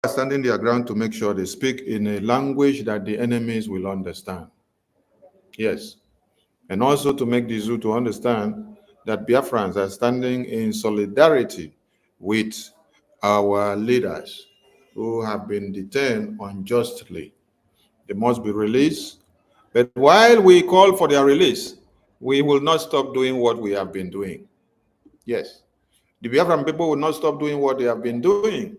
standing their ground to make sure they speak in a language that the enemies will understand. Yes. And also to make the zoo to understand that Biafrans are standing in solidarity with our leaders who have been detained unjustly. They must be released. But while we call for their release, we will not stop doing what we have been doing. Yes. The Biafran people will not stop doing what they have been doing.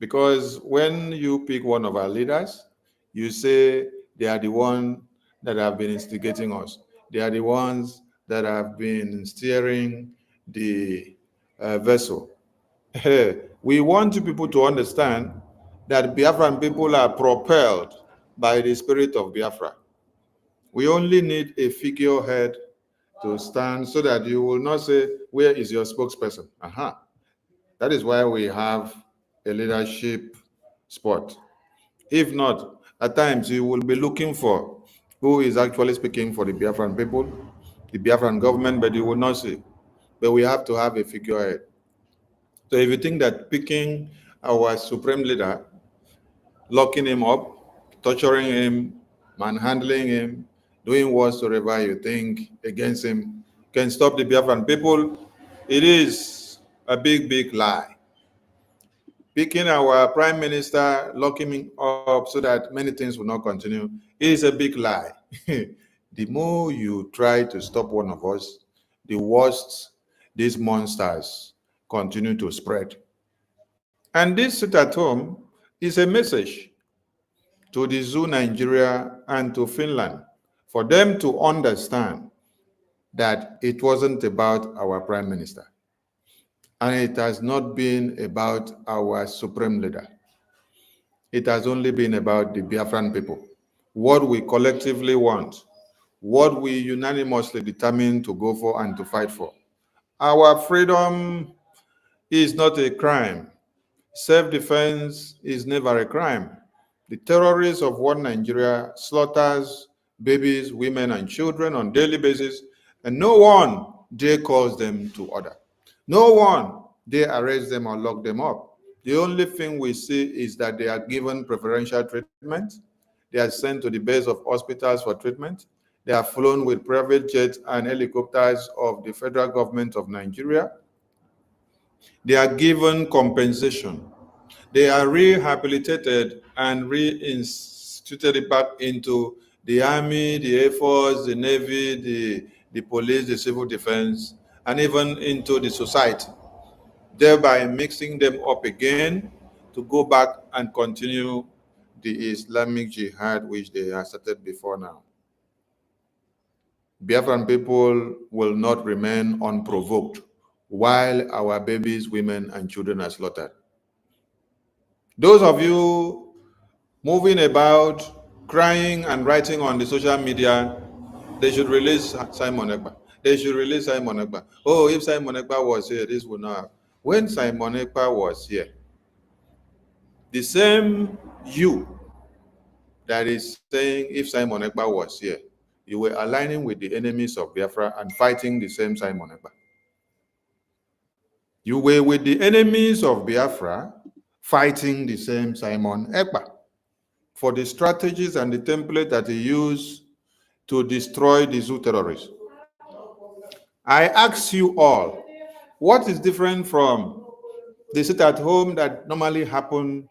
Because when you pick one of our leaders, you say they are the ones that have been instigating us. They are the ones that have been steering the vessel. We want people to understand that Biafran people are propelled by the spirit of Biafra. We only need a figurehead to stand so that you will not say, where is your spokesperson? That is why we have a leadership spot. If not, at times you will be looking for who is actually speaking for the Biafran people, the Biafran government, but you will not see. But we have to have a figurehead. So if you think that picking our supreme leader, locking him up, torturing him, manhandling him, doing whatsoever you think against him can stop the Biafran people, it is a big, big lie. Picking our prime minister, locking him up so that many things will not continue, is a big lie. The more you try to stop one of us, the worse these monsters continue to spread. And this Sitathome is a message to the zoo Nigeria and to Finland for them to understand that it wasn't about our prime minister. And it has not been about our supreme leader. It has only been about the Biafran people, what we collectively want, what we unanimously determined to go for and to fight for. Our freedom is not a crime. Self-defense is never a crime. The terrorists of one Nigeria slaughters babies, women, and children on a daily basis, and no one dare calls them to order. No one dare arrest them or lock them up. The only thing we see is that they are given preferential treatment. They are sent to the base of hospitals for treatment. They are flown with private jets and helicopters of the federal government of Nigeria. They are given compensation. They are rehabilitated and reinstituted back into the Army, the Air Force, the Navy, the police, the civil defense, and even into the society, thereby mixing them up again to go back and continue the Islamic jihad which they have started before now. Biafran people will not remain unprovoked while our babies, women, and children are slaughtered. Those of you moving about, crying and writing on the social media, they should release Simon Ekpa. They should release Simon Ekpa. Oh, if Simon Ekpa was here, this would not have. When Simon Ekpa was here, the same you that is saying if Simon Ekpa was here, you were aligning with the enemies of Biafra and fighting the same Simon Ekpa. You were with the enemies of Biafra fighting the same Simon Ekpa for the strategies and the template that he used to destroy the zoo terrorists. I ask you all, what is different from the sit-at-home that normally happened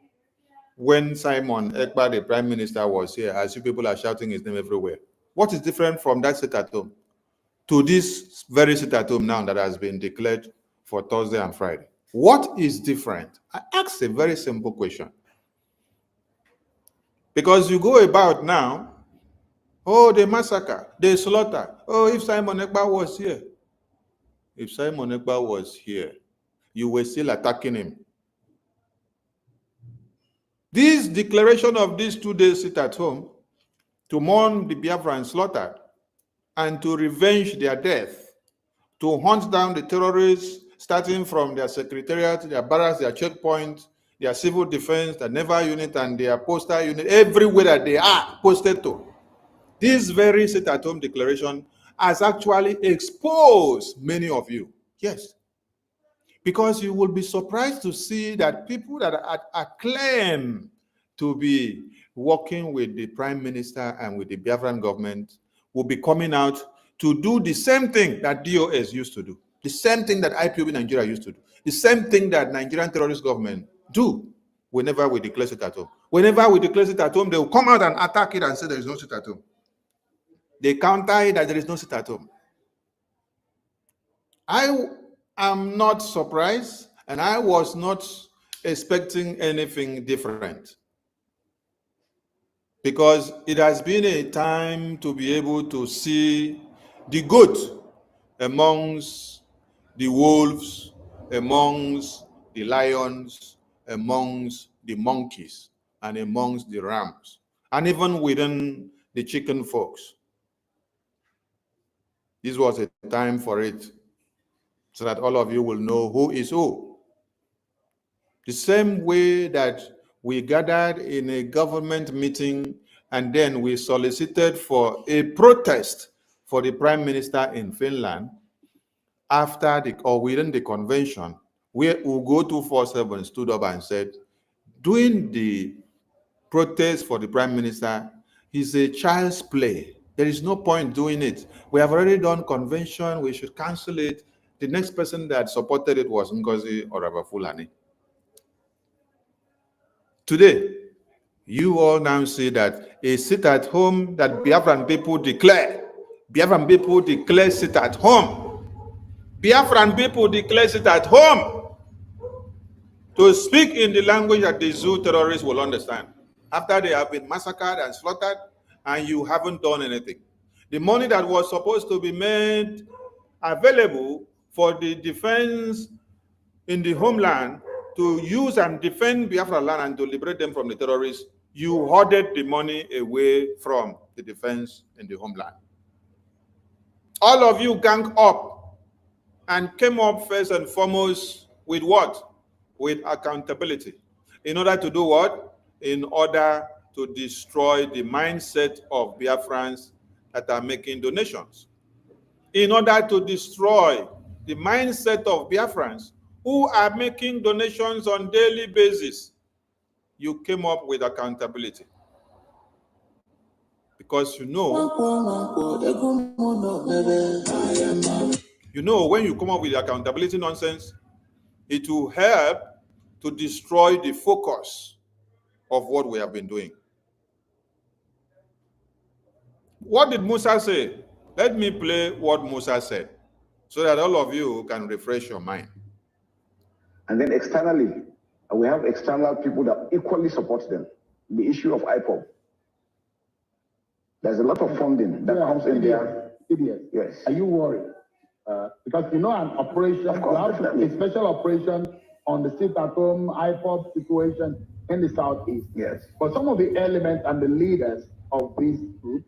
when Simon Ekpa, the prime minister, was here, as you people are shouting his name everywhere? What is different from that sit-at-home to this very sit-at-home now that has been declared for Thursday and Friday? What is different? I ask a very simple question. Because you go about now, oh, they massacre, they slaughter. Oh, if Simon Ekpa was here. If Simon Ekpa was here, you were still attacking him. This declaration of these 2 days sit-at-home to mourn the Biafran slaughtered and to revenge their death, to hunt down the terrorists, starting from their secretariat, their barracks, their checkpoints, their civil defense, their naval unit, and their postal unit, everywhere that they are posted to. This very sit-at-home declaration has actually exposed many of you. Yes. Because you will be surprised to see that people that are claim to be working with the Prime Minister and with the Biafran government will be coming out to do the same thing that DOS used to do, the same thing that IPOB Nigeria used to do, the same thing that Nigerian terrorist government do whenever we declare it at home. Whenever we declare it at home, they will come out and attack it and say there is no sit at home. They counter it that there is no sit at home. I am not surprised, and I was not expecting anything different, because it has been a time to be able to see the good amongst the wolves, amongst the lions, amongst the monkeys, and amongst the rams, and even within the chicken folks. This was a time for it, so that all of you will know who is who. The same way that we gathered in a government meeting and then we solicited for a protest for the Prime Minister in Finland after within the convention, where Ugo 247 stood up and said, doing the protest for the Prime Minister is a child's play. There is no point doing it. We have already done convention, we should cancel it. The next person that supported it was Ngozi Orabafulani. Today, you all now see that a sit at home that Biafran people declare. Biafran people declare sit at home. Biafran people declare sit at home to speak in the language that the zoo terrorists will understand. After they have been massacred and slaughtered, and you haven't done anything. The money that was supposed to be made available for the defense in the homeland to use and defend Biafra land and to liberate them from the terrorists, you hoarded the money away from the defense in the homeland. All of you gang up and came up first and foremost with what? With accountability. In order to do what? In order to destroy the mindset of Biafrans that are making donations. In order to destroy the mindset of Biafrans who are making donations on a daily basis, you came up with accountability. Because you know, when you come up with accountability nonsense, it will help to destroy the focus of what we have been doing. What did Musa say? Let me play what Musa said so that all of you can refresh your mind. And then externally, we have external people that equally support them. The issue of IPOB. There's a lot of funding that comes in there. Yes. Are you worried? Because an operation, a special operation on the Sitathome IPOB situation in the southeast. Yes. But some of the elements and the leaders of this group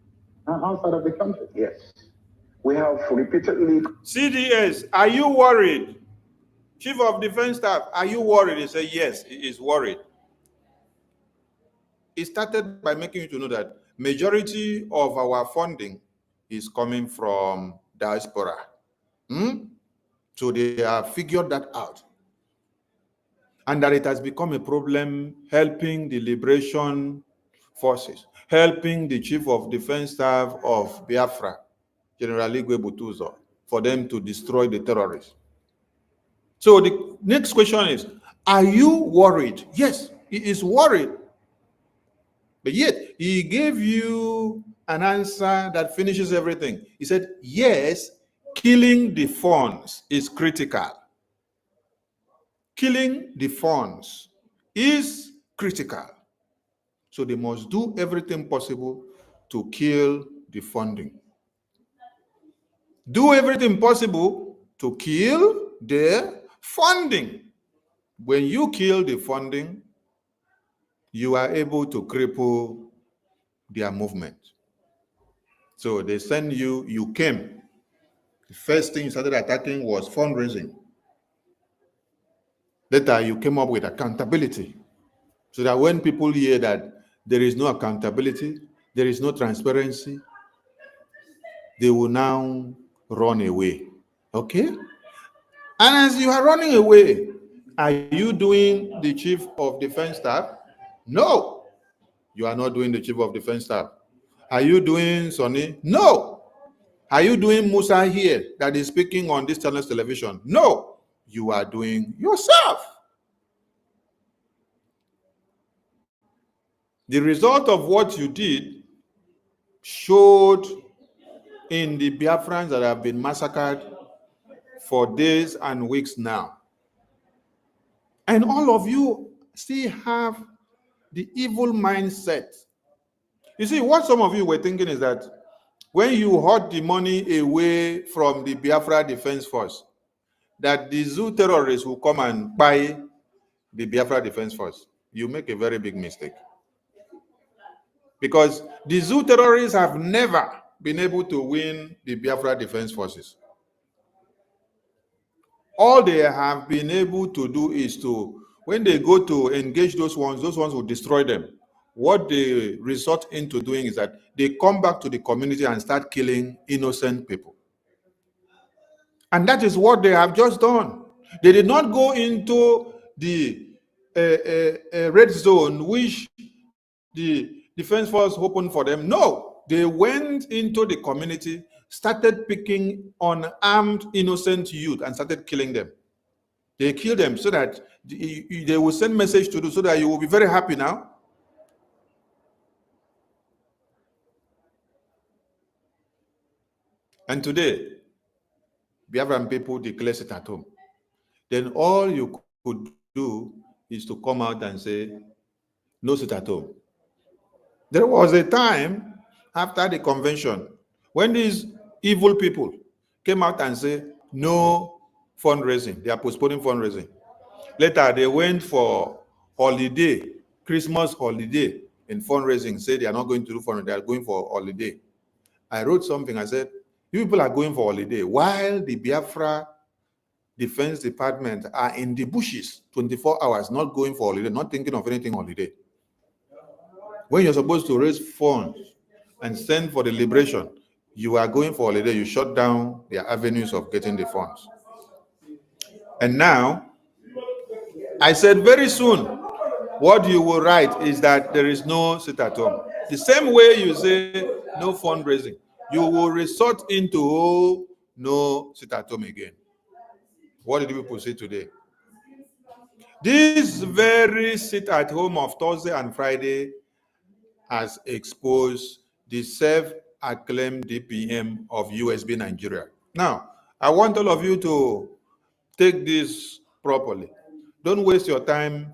are outside of the country. Yes. We have repeatedly. CDS, are you worried? Chief of Defense Staff, are you worried? He said, yes, he is worried. He started by making you to know that majority of our funding is coming from diaspora. So they have figured that out. And that it has become a problem helping the liberation forces, helping the Chief of Defense Staff of Biafra, General Igwe Butuzo, for them to destroy the terrorists. So the next question is, are you worried? Yes, he is worried. But yet, he gave you an answer that finishes everything. He said, yes, killing the funds is critical. Killing the funds is critical. So they must do everything possible to kill the funding. Do everything possible to kill the funding. When you kill the funding, you are able to cripple their movement. So they send you, you came. The first thing you started attacking was fundraising. Later, you came up with accountability. So that when people hear that there is no accountability, there is no transparency, they will now run away. Okay? And as you are running away, are you doing the Chief of Defense Staff? No, you are not doing the Chief of Defense Staff. Are you doing Sonny? No. Are you doing Musa here that is speaking on this channel's television? No, you are doing yourself. The result of what you did showed in the Biafrans that have been massacred for days and weeks now. And all of you still have the evil mindset. You see, what some of you were thinking is that when you hoard the money away from the Biafra Defense Force, that the zoo terrorists will come and buy the Biafra Defense Force. You make a very big mistake. Because the zoo terrorists have never been able to win the Biafra Defense Forces. All they have been able to do is to, when they go to engage those ones will destroy them. What they resort into doing is that they come back to the community and start killing innocent people. And that is what they have just done. They did not go into the red zone, which the defense force opened for them. No, they went into the community, started picking unarmed innocent youth and started killing them. They killed them so that they will send message to you so that you will be very happy now. And today, Biafran people declare Sitathome. Then all you could do is to come out and say, no Sitathome. There was a time after the convention when these evil people came out and said, no fundraising. They are postponing fundraising. Later, they went for holiday, Christmas holiday in fundraising, said they are not going to do fundraising, they are going for holiday. I wrote something, I said, you people are going for holiday while the Biafra Defense Department are in the bushes 24 hours, not going for holiday, not thinking of anything holiday. When you're supposed to raise funds and send for the liberation, you are going for holiday, you shut down their avenues of getting the funds. And now, I said very soon, what you will write is that there is no Sitathome. The same way you say no fundraising, you will resort into no Sitathome again. What did people say today? This very sit at home of Thursday and Friday has exposed the self-acclaimed DPM of USB Nigeria. Now, I want all of you to take this properly. Don't waste your time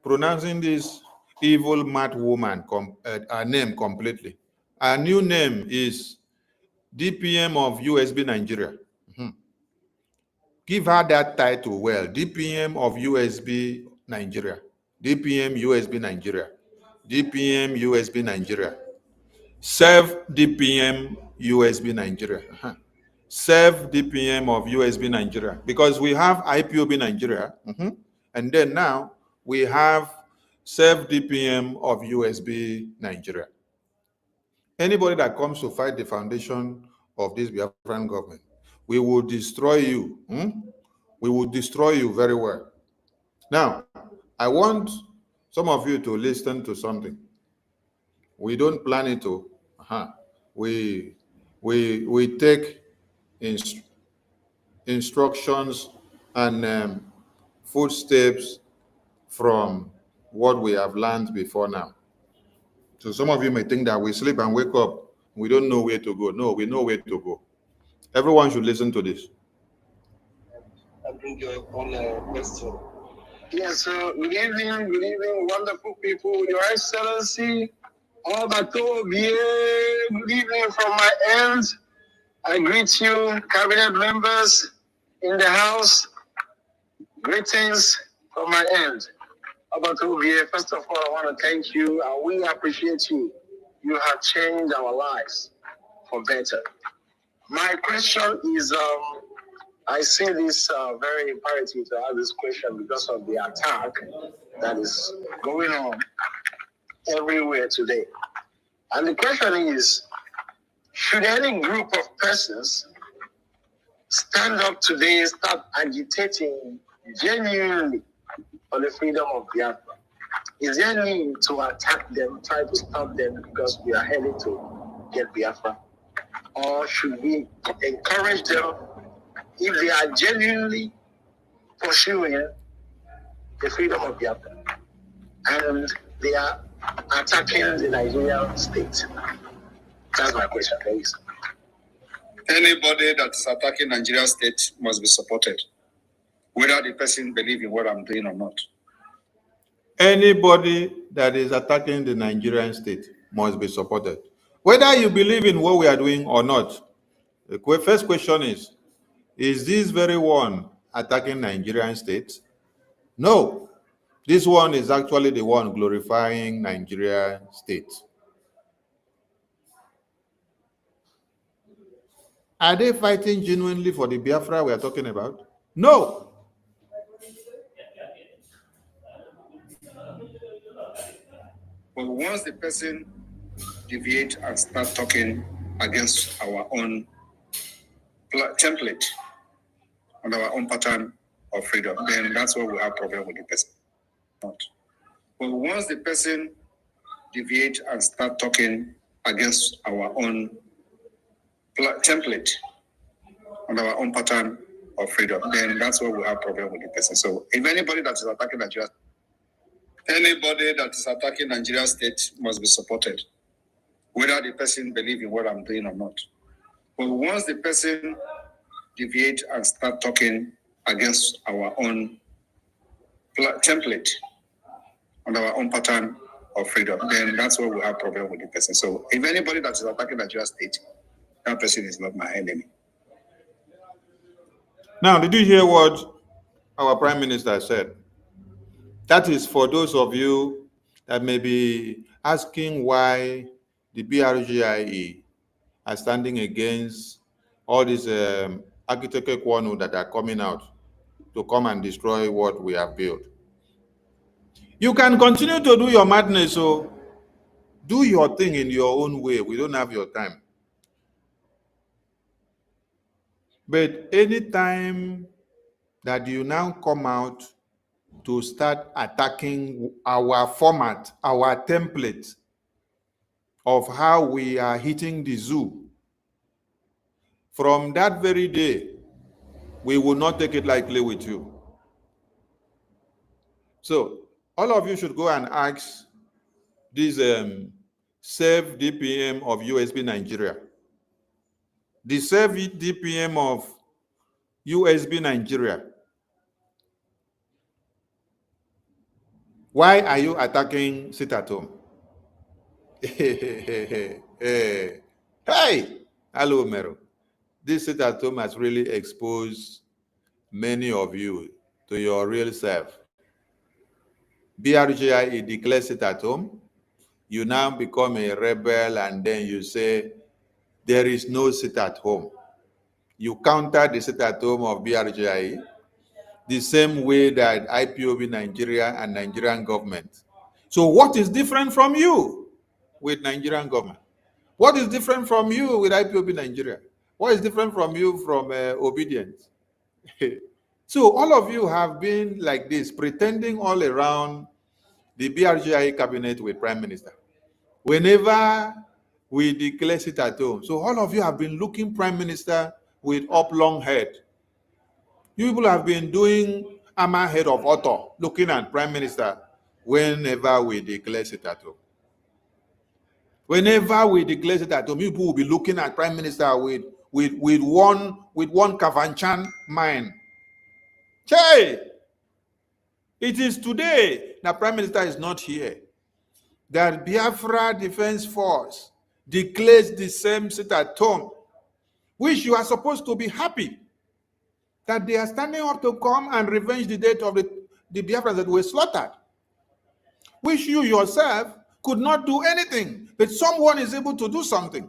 pronouncing this evil mad woman her name completely. Her new name is DPM of USB Nigeria. Give her that title well. DPM of USB Nigeria. DPM USB Nigeria. DPM USB Nigeria. Serve DPM USB Nigeria. Serve DPM of USB Nigeria. Because we have IPOB Nigeria. And then now we have Serve DPM of USB Nigeria. Anybody that comes to fight the foundation of this Biafran government, we will destroy you. We will destroy you very well. Now, I want some of you to listen to something. We don't plan it to. We take instructions and footsteps from what we have learned before now. So some of you may think that we sleep and wake up, we don't know where to go. No, we know where to go. Everyone should listen to this. I bring your own question. Yes, good evening, wonderful people. Your Excellency, Obato, good evening from my end. I greet you, cabinet members in the house. Greetings from my end. Obato, first of all, I want to thank you, and we appreciate you. You have changed our lives for better. My question is, I see this very imperative to ask this question because of the attack that is going on everywhere today. And the question is, should any group of persons stand up today, start agitating genuinely for the freedom of Biafra? Is there need to attack them, try to stop them because we are headed to get Biafra? Or should we encourage them if they are genuinely pursuing the freedom of Biafra and they are attacking the Nigerian state? That's my question, please. Anybody that is attacking Nigerian state must be supported, whether the person believes in what I'm doing or not. Anybody that is attacking the Nigerian state must be supported, whether you believe in what we are doing or not. The first question is this very one attacking Nigerian state? No. This one is actually the one glorifying Nigerian state. Are they fighting genuinely for the Biafra we are talking about? No. But once the person deviates and start talking against our own template and our own pattern of freedom, then that's where we have problem with the person. Not. But once the person deviates and start talking against our own template and our own pattern of freedom, then that's where we have problem with the person. So if anybody that is attacking Nigeria, anybody that is attacking Nigeria state must be supported, whether the person believes in what I'm doing or not. But once the person deviates and start talking against our own template and our own pattern of freedom, then that's where we have problem with the person. So if anybody that is attacking Nigeria state, that person is not my enemy. Now, did you hear what our Prime Minister said? That is for those of you that may be asking why the BRGIE are standing against all these architecture kwanu that are coming out to come and destroy what we have built. You can continue to do your madness, so do your thing in your own way. We don't have your time. But anytime that you now come out to start attacking our format, our template of how we are hitting the zoo, from that very day, we will not take it lightly with you. So all of you should go and ask this Save DPM of USB Nigeria. The Save DPM of USB Nigeria. Why are you attacking Sitathome? Hey, hello, Mero. This Sitathome has really exposed many of you to your real self. BRGIE declares Sitathome. You now become a rebel and then you say, there is no Sitathome. You counter the Sitathome of BRGIE the same way that IPOB Nigeria and Nigerian government. So what is different from you with Nigerian government? What is different from you with IPOB Nigeria? What is different from you from obedience? So all of you have been like this, pretending all around the BRGIE cabinet with Prime Minister. Whenever we declare Sitathome, so all of you have been looking Prime Minister with up long head. You people have been doing hammerhead of author, looking at Prime Minister whenever we declare Sitathome. Whenever we declare Sitathome, people will be looking at Prime Minister with one Kavanchan mind. Hey! It is today that Prime Minister is not here that Biafra Defense Force declares the same Sitathome, which you are supposed to be happy that they are standing up to come and revenge the death of the Biafrans that were slaughtered, which you yourself could not do anything, but someone is able to do something.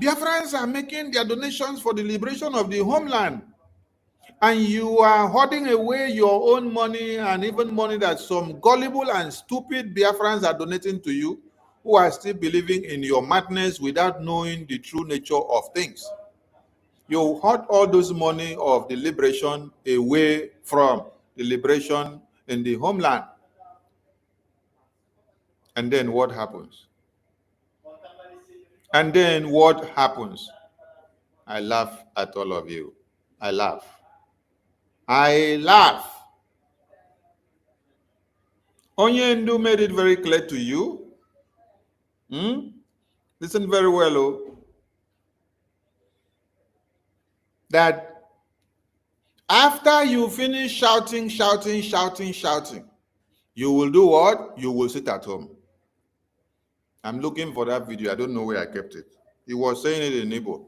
Biafrans are making their donations for the liberation of the homeland, and you are hoarding away your own money and even money that some gullible and stupid Biafrans are donating to you, who are still believing in your madness without knowing the true nature of things. You hoard all those money of the liberation away from the liberation in the homeland. And then what happens? And then what happens? I laugh at all of you. I laugh. I laugh. Onyendu made it very clear to you. Listen very well, that after you finish shouting, you will do what? You will sit at home. I'm looking for that video. I don't know where I kept it. He was saying it in Igbo.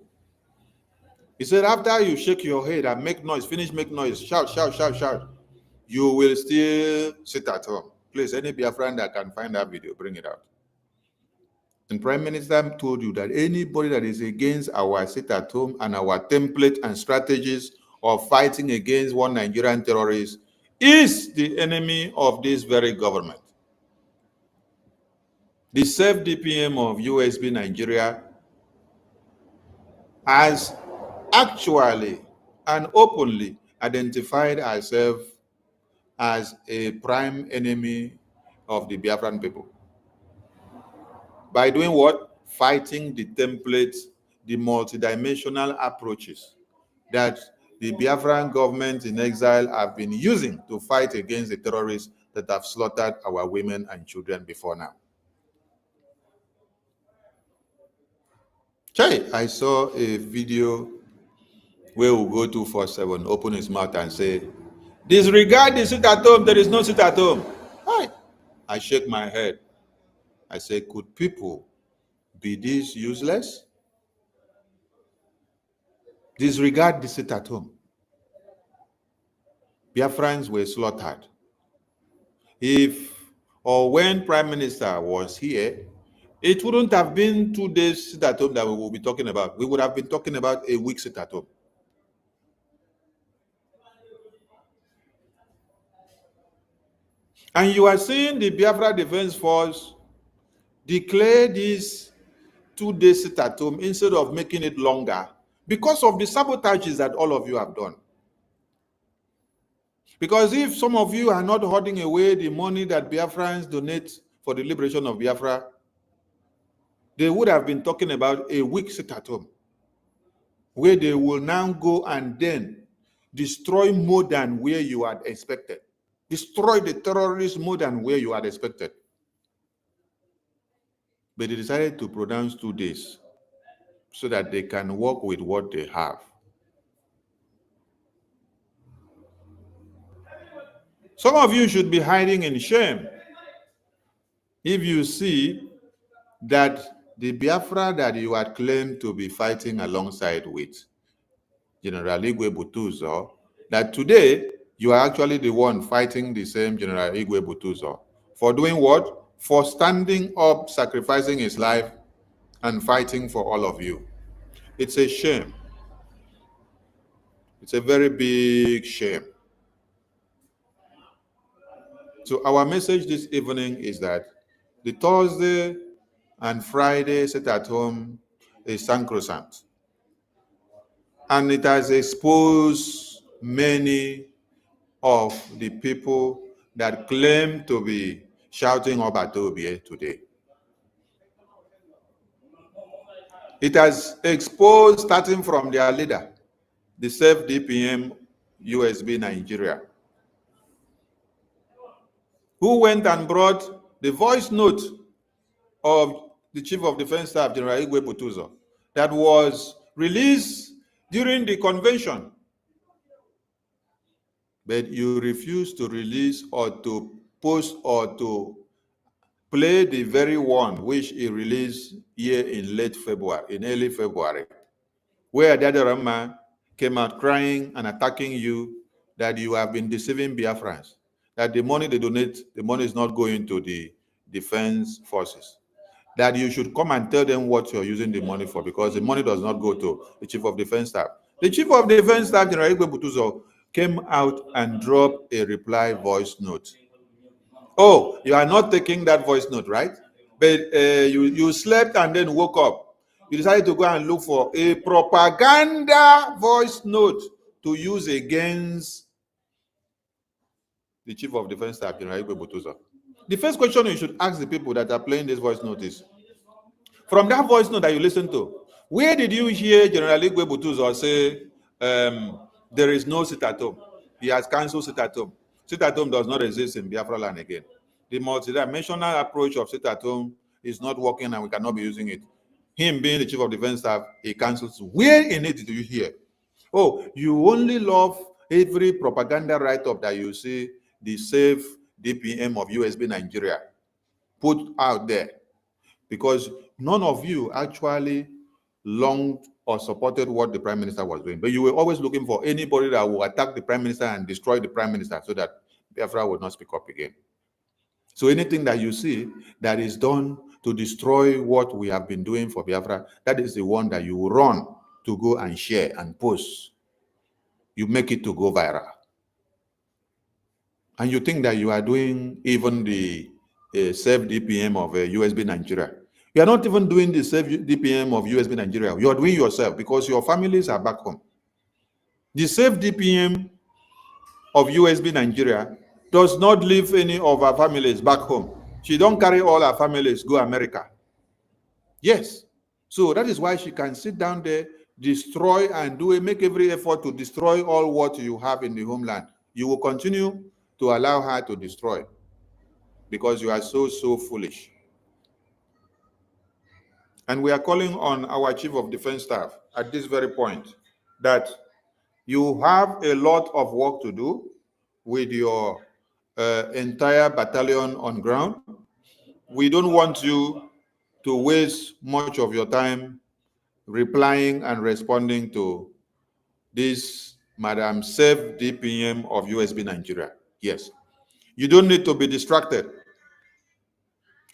He said, after you shake your head and make noise, make noise, shout, you will still sit at home. Please, any Biafran that can find that video, bring it out. And Prime Minister told you that anybody that is against our sit at home and our template and strategies of fighting against one Nigerian terrorist is the enemy of this very government. The self-DPM of USB Nigeria has actually and openly identified herself as a prime enemy of the Biafran people. By doing what? Fighting the templates, the multidimensional approaches that the Biafran government in exile have been using to fight against the terrorists that have slaughtered our women and children before now. I saw a video where we go 247, open his mouth and say, disregard the sit at home, there is no sit at home. I shake my head. I say, could people be this useless? Disregard the sit at home. Biafrans were slaughtered. If or when Prime Minister was here, it wouldn't have been 2 days sit at home that we will be talking about. We would have been talking about a week sit at home. And you are seeing the Biafra Defense Force declare this 2 days sit at home instead of making it longer because of the sabotages that all of you have done. Because if some of you are not hoarding away the money that Biafrans donate for the liberation of Biafra, they would have been talking about a week sit at home, where they will now go and then destroy more than where you had expected. Destroy the terrorists more than where you had expected. But they decided to pronounce 2 days so that they can work with what they have. Some of you should be hiding in shame if you see that the Biafra that you had claimed to be fighting alongside with General Igwe Butuzo, that today you are actually the one fighting the same General Igwe Butuzo. For doing what? For standing up, sacrificing his life, and fighting for all of you. It's a shame. It's a very big shame. So our message this evening is that the Thursday and Friday sit at home is sacrosanct. And it has exposed many of the people that claim to be shouting Obatobie today. It has exposed, starting from their leader, the self-DPM USB Nigeria, who went and brought the voice note of the Chief of Defense Staff, General Igwe Butuzo, that was released during the convention. But you refuse to release or to post or to play the very one which he released here in early February, where Dadarama came out crying and attacking you that you have been deceiving Biafrans, that the money they donate, the money is not going to the defense forces, that you should come and tell them what you're using the money for, because the money does not go to the Chief of Defense Staff. The Chief of Defense Staff, General Igwe Butuzo, came out and dropped a reply voice note. Oh, you are not taking that voice note, right? But you slept and then woke up. You decided to go and look for a propaganda voice note to use against the Chief of Defense Staff, General Igwe Butuzo. The first question you should ask the people that are playing this voice note is, from that voice note that you listen to, where did you hear General Igwe Butuzo say there is no Sitathome? He has cancelled Sitathome. Sitathome does not exist in Biafra land again. The multidimensional approach of Sitathome is not working and we cannot be using it. Him being the Chief of Defense Staff, he cancels. Where in it do you hear? Oh, you only love every propaganda write-up that you see the safe DPM of USB Nigeria put out there, because none of you actually longed or supported what the Prime Minister was doing. But you were always looking for anybody that will attack the Prime Minister and destroy the Prime Minister so that Biafra would not speak up again. So anything that you see that is done to destroy what we have been doing for Biafra, that is the one that you will run to go and share and post. You make it to go viral. And you think that you are doing even the safe DPM of USB Nigeria. You are not even doing the safe DPM of USB Nigeria. You are doing yourself because your families are back home. The safe DPM of USB Nigeria does not leave any of our families back home. She don't carry all our families go America. Yes. So that is why she can sit down there, destroy and make every effort to destroy all what you have in the homeland. You will continue to allow her to destroy because you are so foolish. And we are calling on our Chief of Defense Staff at this very point that you have a lot of work to do with your entire battalion on ground. We don't want you to waste much of your time replying and responding to this Madam Safe DPM of USB Nigeria. Yes. You don't need to be distracted.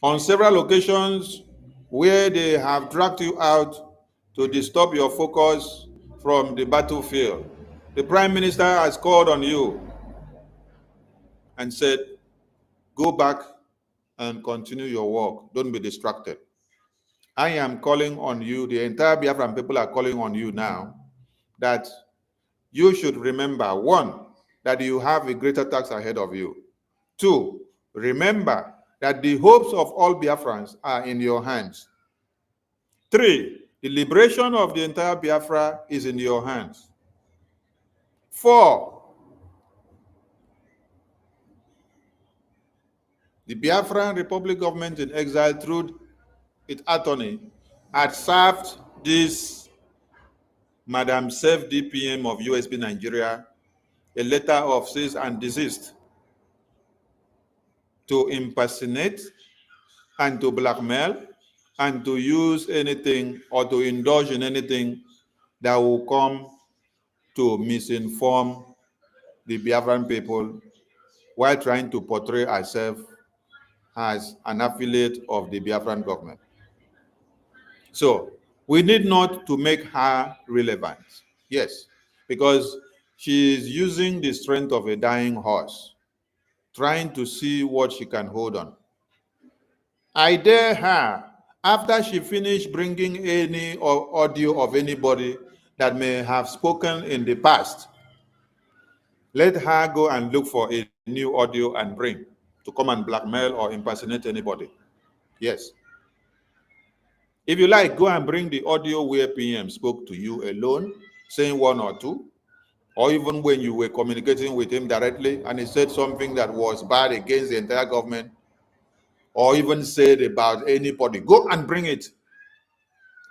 On several occasions where they have dragged you out to disturb your focus from the battlefield, the Prime Minister has called on you and said, go back and continue your work. Don't be distracted. I am calling on you, the entire Biafran people are calling on you now, that you should remember, one, that you have a greater task ahead of you. Two, remember that the hopes of all Biafrans are in your hands. Three, the liberation of the entire Biafra is in your hands. Four, the Biafran Republic government in exile through its attorney had served this Madam Safe DPM of USB Nigeria a letter of cease and desist to impersonate and to blackmail and to use anything or to indulge in anything that will come to misinform the Biafran people while trying to portray herself as an affiliate of the Biafran government. So we need not to make her relevant. Yes, because she is using the strength of a dying horse, trying to see what she can hold on. I dare her, after she finished bringing any audio of anybody that may have spoken in the past, let her go and look for a new audio and bring to come and blackmail or impersonate anybody. Yes. If you like, go and bring the audio where PM spoke to you alone, saying one or two, or even when you were communicating with him directly and he said something that was bad against the entire government, or even said about anybody. Go and bring it.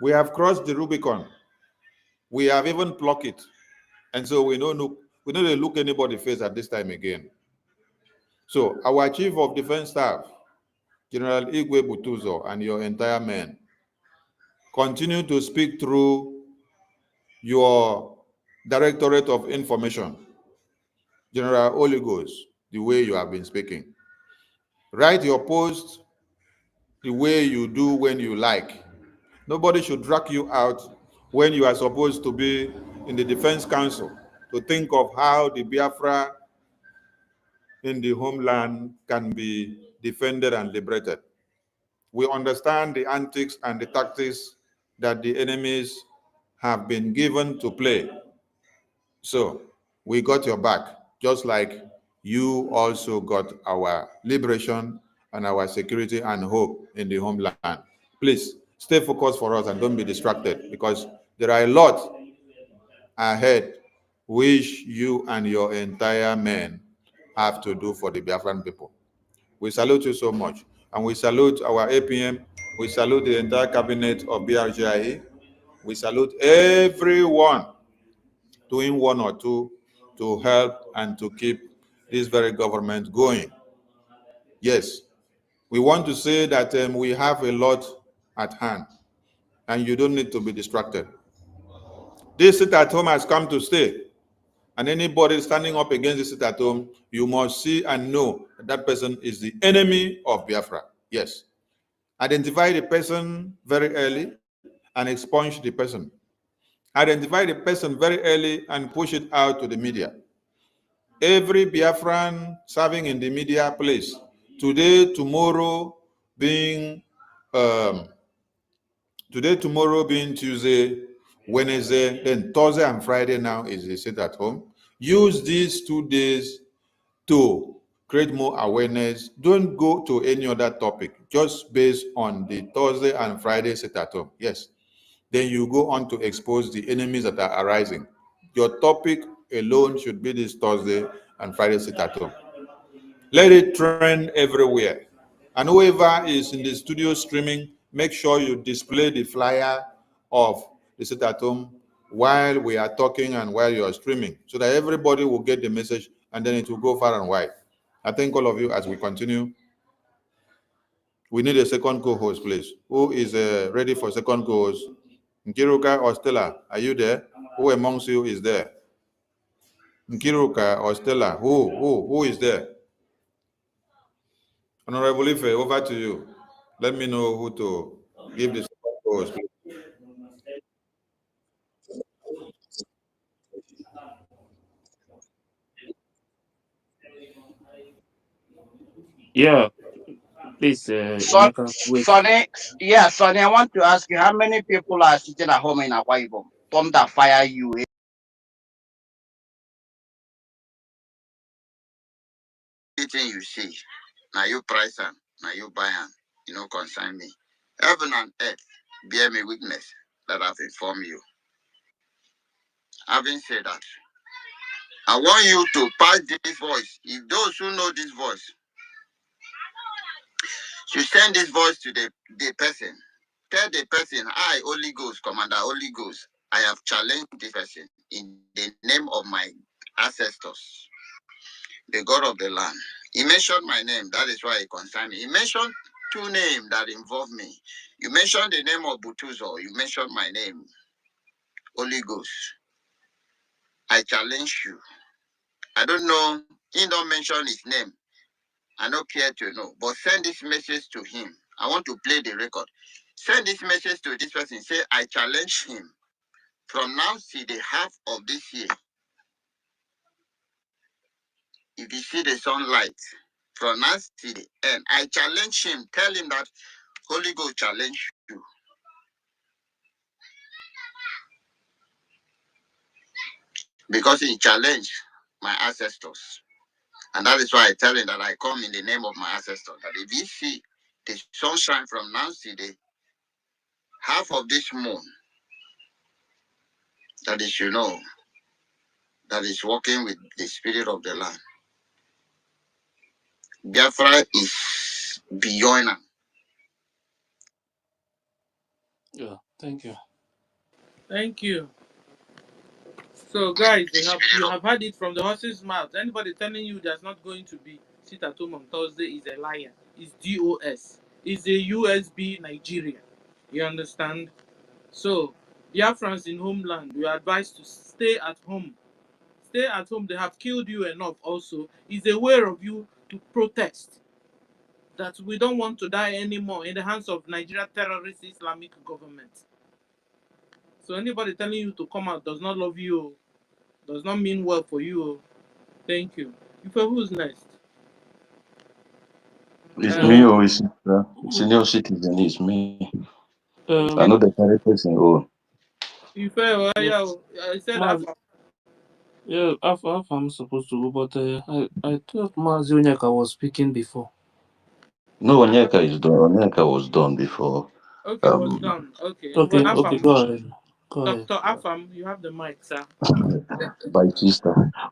We have crossed the Rubicon. We have even plucked it. And so we don't look anybody face at this time again. So our Chief of Defense Staff, General Igwe Butuzo, and your entire men, continue to speak through your Directorate of Information, General Oligos, the way you have been speaking. Write your post the way you do when you like. Nobody should drag you out when you are supposed to be in the Defense Council to think of how the Biafra in the homeland can be defended and liberated. We understand the antics and the tactics that the enemies have been given to play. So we got your back, just like you also got our liberation and our security and hope in the homeland. Please stay focused for us and don't be distracted, because there are a lot ahead which you and your entire men have to do for the Biafran people. We salute you so much. And we salute our APM. We salute the entire cabinet of BRGIE. We salute everyone doing one or two to help and to keep this very government going. Yes, we want to say that we have a lot at hand and you don't need to be distracted. This sit-at-home has come to stay. And anybody standing up against this sit-at-home, you must see and know that that person is the enemy of Biafra. Yes. Identify the person very early and expunge the person. Identify the person very early and push it out to the media. Every Biafran serving in the media, please. Today, tomorrow being Tuesday, Wednesday, then Thursday and Friday now is a sit-at-home. Use these 2 days to create more awareness. Don't go to any other topic, just based on the Thursday and Friday sit-at-home. Yes. Then you go on to expose the enemies that are arising. Your topic alone should be this Thursday and Friday sit-at-home. Let it trend everywhere. And whoever is in the studio streaming, make sure you display the flyer of the sit-at-home while we are talking and while you are streaming, so that everybody will get the message and then it will go far and wide. I thank all of you as we continue. We need a second co-host, please. Who is ready for second co-host? Nkiruka or Stella, are you there? Who amongst you is there? Nkiruka or Stella, who is there? Honorable Ife, over to you. Let me know who to give the second co-host, please. Yeah, please, Emeka, wait. Sonny, yeah, Sonny, I want to ask you how many people are sitting at home in Akwa Ibom? Tom that fire you. Anything you see, now you price them, now you buy them, you know, concern me. Heaven and earth bear me witness that I've informed you. Having said that, I want you to pass this voice. If those who know this voice, you send this voice to the person. Tell the person, I, Holy Ghost, Commander Holy Ghost, I have challenged this person in the name of my ancestors, the God of the land. He mentioned my name. That is why he concerned me. He mentioned 2 names that involve me. You mentioned the name of Butuzo. You mentioned my name, Holy Ghost. I challenge you. I don't know. He don't mention his name. I don't care to know. But send this message to him. I want to play the record. Send this message to this person. Say, I challenge him. From now till the half of this year, if you see the sunlight, from now till the end, I challenge him. Tell him that Holy Ghost challenge you. Because he challenged my ancestors. And that is why I tell him that I come in the name of my ancestors. That if you see the sunshine from now till the half of this moon, that is, you know, that is working with the spirit of the land. Biafra is beyond. Yeah, thank you. Thank you. So, guys, you have heard it from the horse's mouth. Anybody telling you there's not going to be sit at home on Thursday is a liar. It's DOS. It's a USB Nigeria. You understand? So, Biafrans in homeland, we are advised to stay at home. Stay at home. They have killed you enough also. It's a way of you to protest that we don't want to die anymore in the hands of Nigeria terrorist Islamic government. So anybody telling you to come out does not love you, does not mean well for you. Thank you. Who's next? It's me or it's a new citizen? It's me. I know the carry person own. You fail, Yes, yeah. I said Maz, Alpha. yeah, half I'm supposed to go, but I thought Mazi Onyeka was speaking before. No, Onyeka is done. Onyeka was done before. Okay, was Um, done. Okay. Well, Okay, okay, Afam, go ahead. Go ahead. Dr. Afam, you have the mic, sir.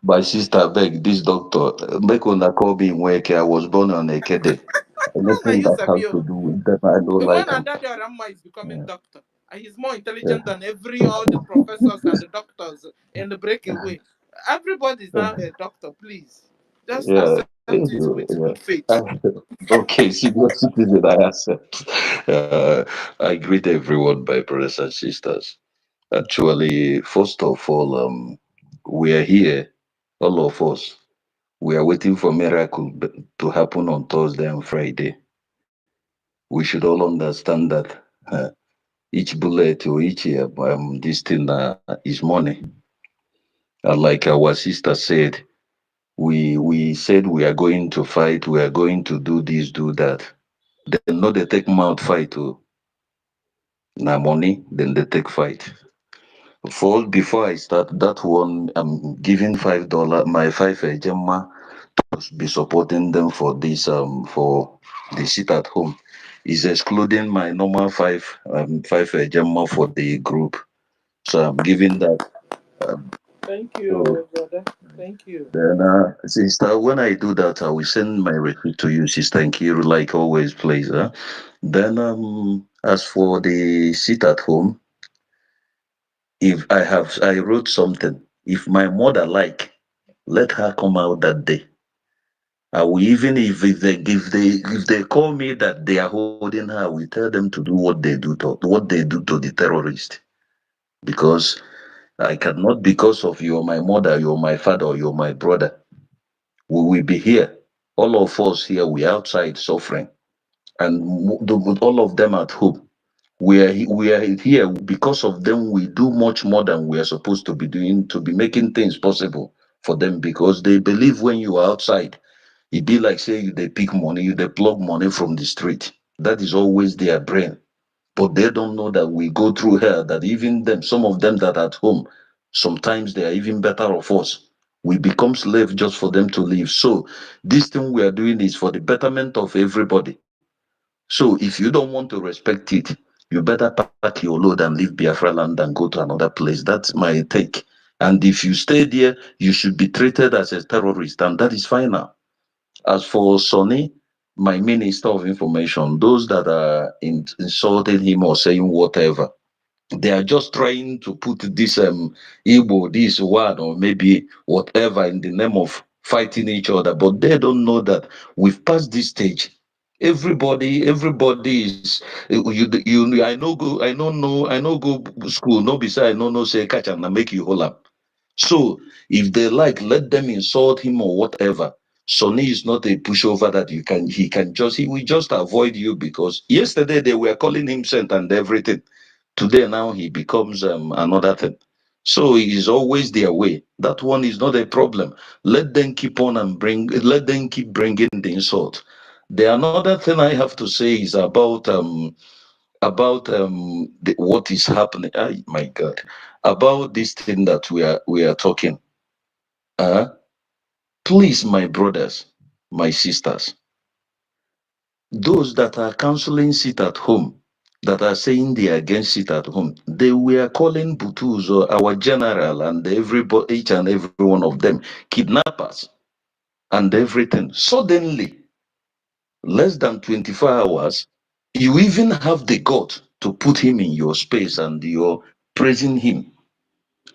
by sister, beg this doctor. Make una call me Nweke. I was born on Ekede. Now Anything you that has Sabio. to do with them, I don't When like them. Adadi Arama is becoming doctor, and he's more Yeah, intelligent than all the professors and the doctors in the breakaway. Everybody's yeah, now a doctor, please. Just yeah. accept it with good faith. Yeah. Okay, senior citizen, I accept. I greet everyone, my brothers and sisters. Actually, first of all, we are here, all of us. We are waiting for miracle to happen on Thursday and Friday. We should all understand that each bullet or each this thing is money. And like our sister said, we said we are going to fight, we are going to do this, do that. Then no, they take mouth fight to na money, then they take fight. For before I start that one, I'm giving $5, my five Gemma be supporting them for this for the sit at home is excluding my normal five Gemma for the group. So I'm giving that. Um, Thank so you, brother. Thank you. then, sister, when I do that, I will send my receipt to you, sister Nkiru, like always, please. Then, as for the sit at home, if I wrote something. If my mother like, let her come out that day. I will even if they call me that they are holding her, we tell them to do what they do to the terrorist. Because I cannot, because of you're my mother, you're my father, or you're my brother. We will be here. All of us here, we outside suffering, and with all of them at home. We are here because of them. We do much more than we are supposed to be doing to be making things possible for them because they believe when you are outside, it be like say you they pick money, you they plug money from the street. That is always their brain. But they don't know that we go through hell, that even them, some of them that are at home, sometimes they are even better of us. We become slaves just for them to live. So this thing we are doing is for the betterment of everybody. So if you don't want to respect it, you better pack your load and leave Biafra land and go to another place. That's my take. And if you stay there, you should be treated as a terrorist, and that is fine now. As for Sonny, my minister of information, those that are insulting him or saying whatever, they are just trying to put this Igbo, this one, or maybe whatever in the name of fighting each other, but they don't know that we've passed this stage. Everybody is I know go school, no beside I no say catch and make you hold up. So if they like, let them insult him or whatever. Sonny is not a pushover that he will just avoid you because yesterday they were calling him saint and everything. Today now he becomes another thing. So it is always their way. That one is not a problem. Let them keep on and let them keep bringing the insult. The another thing I have to say is about what is happening. My God, about this thing that we are talking. Uh, please, my brothers, my sisters, those that are counseling sit at home, that are saying they are against sit at home, they were calling Butuzo, our general, and everybody, each and every one of them, kidnappers and everything. Suddenly, less than 24 hours, you even have the gut to put him in your space and you're praising him.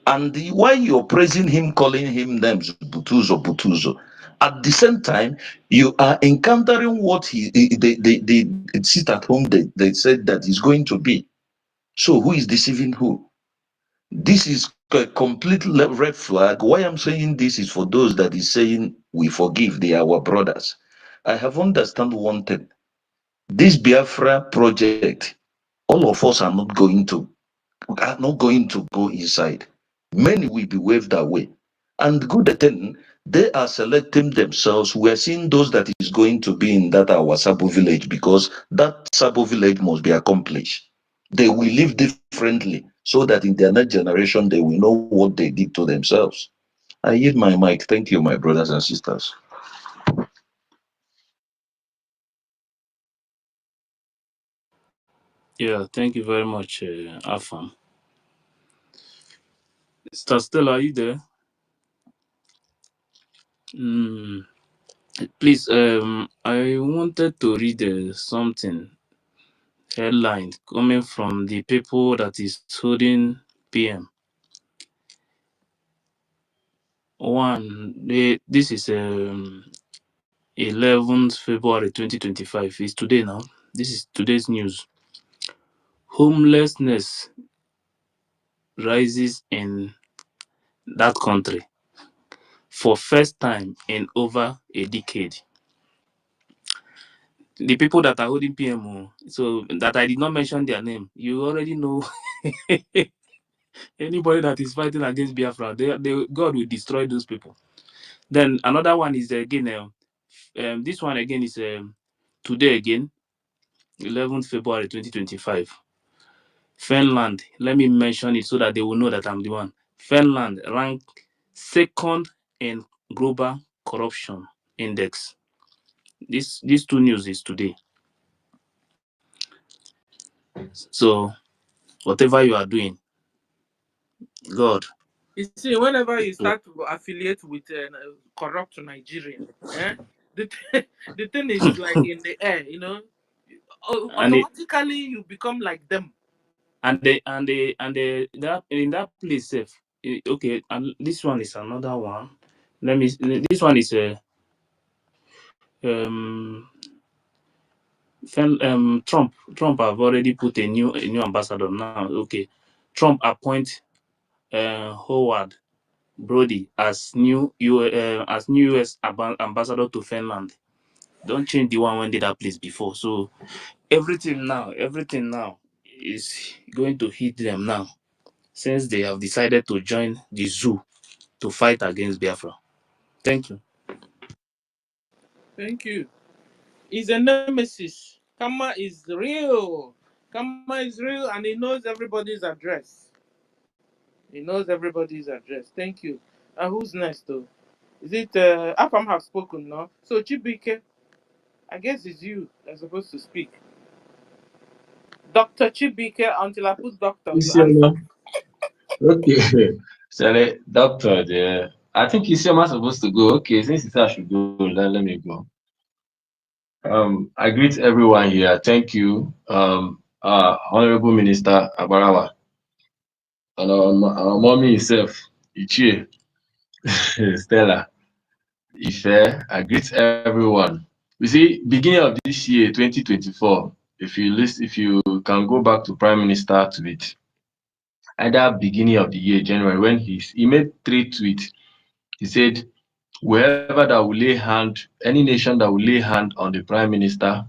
And while you're praising him, calling him names, Butuzo, Butuzo, at the same time, you are encountering what they sit at home, they said that is going to be. So who is deceiving who? This is a complete red flag. Why I'm saying this is for those that is saying we forgive, they are our brothers. I have understand one thing. This Biafra project, all of us are not going to go inside. Many will be waved away. And good thing, they are selecting themselves. We are seeing those that is going to be in that our Sabo village because that Sabo village must be accomplished. They will live differently so that in their next generation they will know what they did to themselves. I yield my mic. Thank you, my brothers and sisters. Yeah, thank you very much, Afam. Sister Stella, are you there? Mm, please, I wanted to read something headline coming from the people that is holding PM. This is 11th February 2025. It's today now. This is today's news. Homelessness rises in that country for first time in over a decade. The people that are holding PMO, so that I did not mention their name, you already know. Anybody that is fighting against Biafra, God will destroy those people. Then another one is again, this one again is today again, 11th February 2025. Finland, let me mention it so that they will know that I'm the one. Finland ranked second in global corruption index. These two news is today. So whatever you are doing, God. You see, whenever you start to affiliate with corrupt Nigeria, the, the thing is like in the air, you know, and it, automatically you become like them. and they that in that place safe. Okay, and this one is another one. Let me. This one is a Trump. Trump have already put a new ambassador now. Okay, Trump appoint Howard Brody as new US ambassador to Finland. Don't change the one when did that place before. So everything now is going to hit them now since they have decided to join the zoo to fight against Biafra. Thank you. Thank you. He's a nemesis. Kama is real. Kama is real, and he knows everybody's address. He knows everybody's address. Thank you. Who's next, though? Is it Afam have spoken now? So Chibike, I guess it's you that's supposed to speak. Dr. Chibike, until I put doctor, you answer. Isioma. Okay. Sorry, doctor. I think Isioma supposed to go. Okay, since he said I should go, let me go. I greet everyone here. Thank you, Honorable Minister Abarawa, and our mommy himself, Ichie, Stella, Ife. I greet everyone. You see, beginning of this year, 2024, if you can go back to Prime Minister tweet, either beginning of the year, January, when he made 3 tweets. He said, whoever that will lay hand, any nation that will lay hand on the prime minister,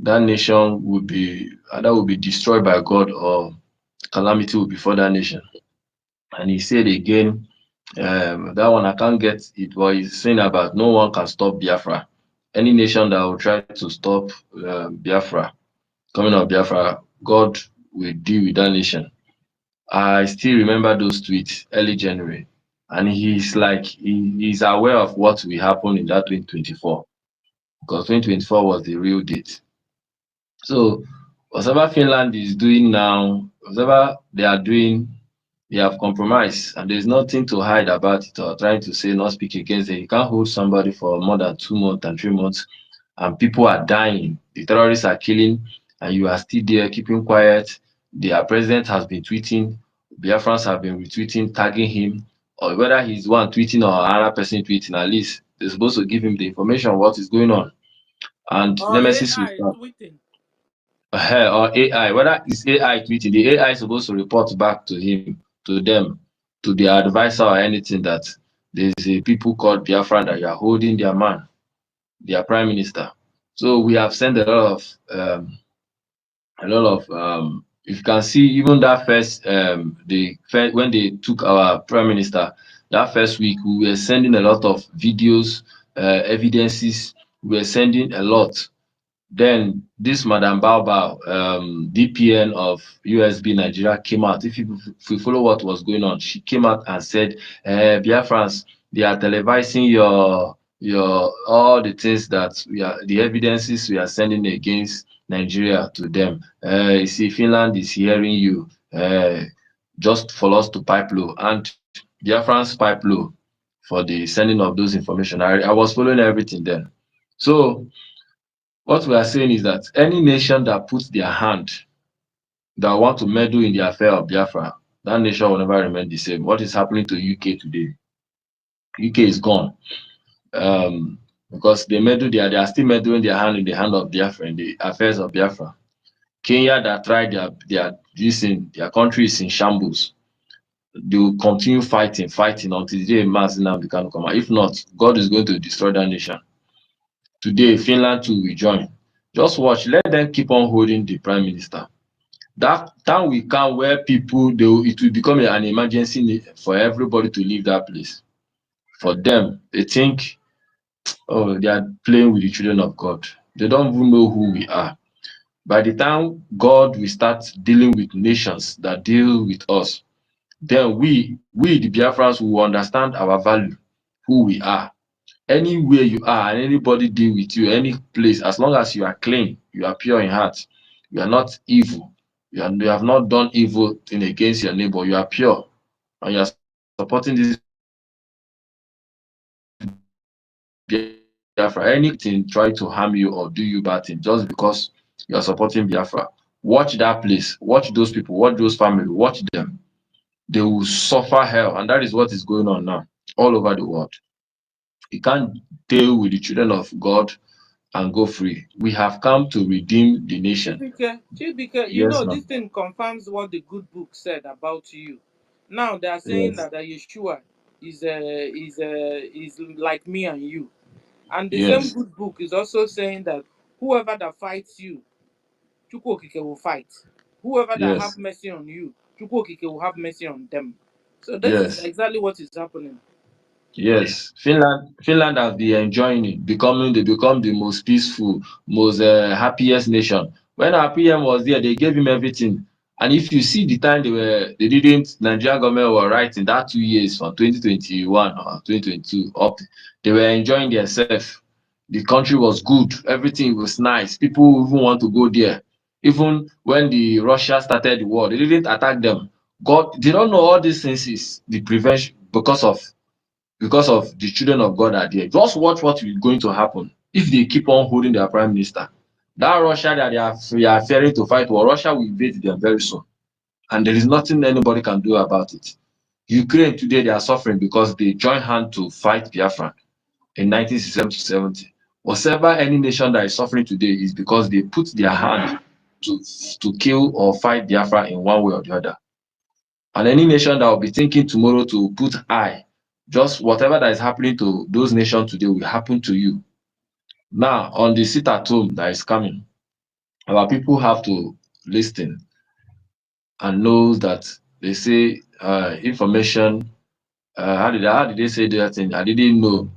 that nation will be destroyed by God, or calamity will befall that nation. And he said again, that one I can't get it, but he's saying about no one can stop Biafra. Any nation that will try to stop Biafra, coming of Biafra, God will deal with that nation. I still remember those tweets early January, and he's aware of what will happen in that 2024, because 2024 was the real date. So whatever Finland is doing now, whatever they are doing, they have compromised, and there's nothing to hide about it or trying to say not speak against it. You can't hold somebody for more than 2 months and 3 months, and people are dying. The terrorists are killing, and you are still there keeping quiet. Their president has been tweeting, Biafrans have been retweeting, tagging him, or whether he's one tweeting or another person tweeting, at least they're supposed to give him the information of what is going on. And Or Nemesis will AI start. tweeting. Or AI, whether it's AI tweeting, the AI is supposed to report back to him, to them, to their advisor or anything, that there's a people called Biafra that you are holding their man, their prime minister. So we have sent a lot of if you can see, even that first when they took our prime minister, that first week we were sending a lot of videos, evidences. We were sending a lot. Then this Madam Baobab, DPN of USB Nigeria came out. If you follow what was going on, she came out and said, Biafrans, they are televising your all the things that the evidences we are sending against Nigeria to them. You see, Finland is hearing you. Just for us to pipe low, and Biafrans pipe low for the sending of those information. I was following everything then. So what we are saying is that any nation that puts their hand, that want to meddle in the affair of Biafra, that nation will never remain the same. What is happening to UK today? UK is gone. Because they are still meddling their hand in the hand of Biafra, in the affairs of Biafra. Kenya that tried their country is in shambles. They will continue fighting until the day Mazi Nnamdi Kanu come out. If not, God is going to destroy that nation. Today, Finland too will join. Just watch, let them keep on holding the prime minister. That time will come where it will become an emergency for everybody to leave that place. For them, they think, oh, they are playing with the children of God. They don't even know who we are. By the time God will start dealing with nations that deal with us, then we the Biafrans will understand our value, who we are. Anywhere you are and anybody deal with you, any place, as long as you are clean, you are pure in heart, you are not evil, you have not done evil thing against your neighbor, you are pure, and you are supporting this Biafra, anything try to harm you or do you bad thing just because you are supporting Biafra, watch that place, watch those people, watch those families, watch them. They will suffer hell, and that is what is going on now all over the world. You can't deal with the children of God and go free. We have come to redeem the nation. Chibike, you Yes, know, this ma'am. thing confirms what the good book said about you. Now they are saying Yes. that Yeshua is like me and you, and the same Yes. good book is also saying that whoever that fights you, Chukwokike will fight. Whoever that have Yes. mercy on you, Chukwokike will have mercy on them. So this is Yes. exactly what is happening. Yes, Finland has been enjoying it, they become the most peaceful, most happiest nation. When our PM was there, they gave him everything. And if you see the time they didn't, Nigerian government were writing that 2 years from 2021 or 2022 up, they were enjoying themselves. The country was good, everything was nice. People even want to go there. Even when the Russia started the war, they didn't attack them. God, they don't know all these things is the prevention because of the children of God are there. Just watch what is going to happen if they keep on holding their prime minister. That Russia that they are fearing to fight war, Russia will invade them very soon. And there is nothing anybody can do about it. Ukraine today, they are suffering because they joined hand to fight Biafra in 1970. Whatever any nation that is suffering today is because they put their hand to kill or fight Biafra in one way or the other. And any nation that will be thinking tomorrow to put eye, just whatever that is happening to those nations today will happen to you. Now, on the sit at home that is coming, our people have to listen and know that they say information. How did they say that thing? I didn't know.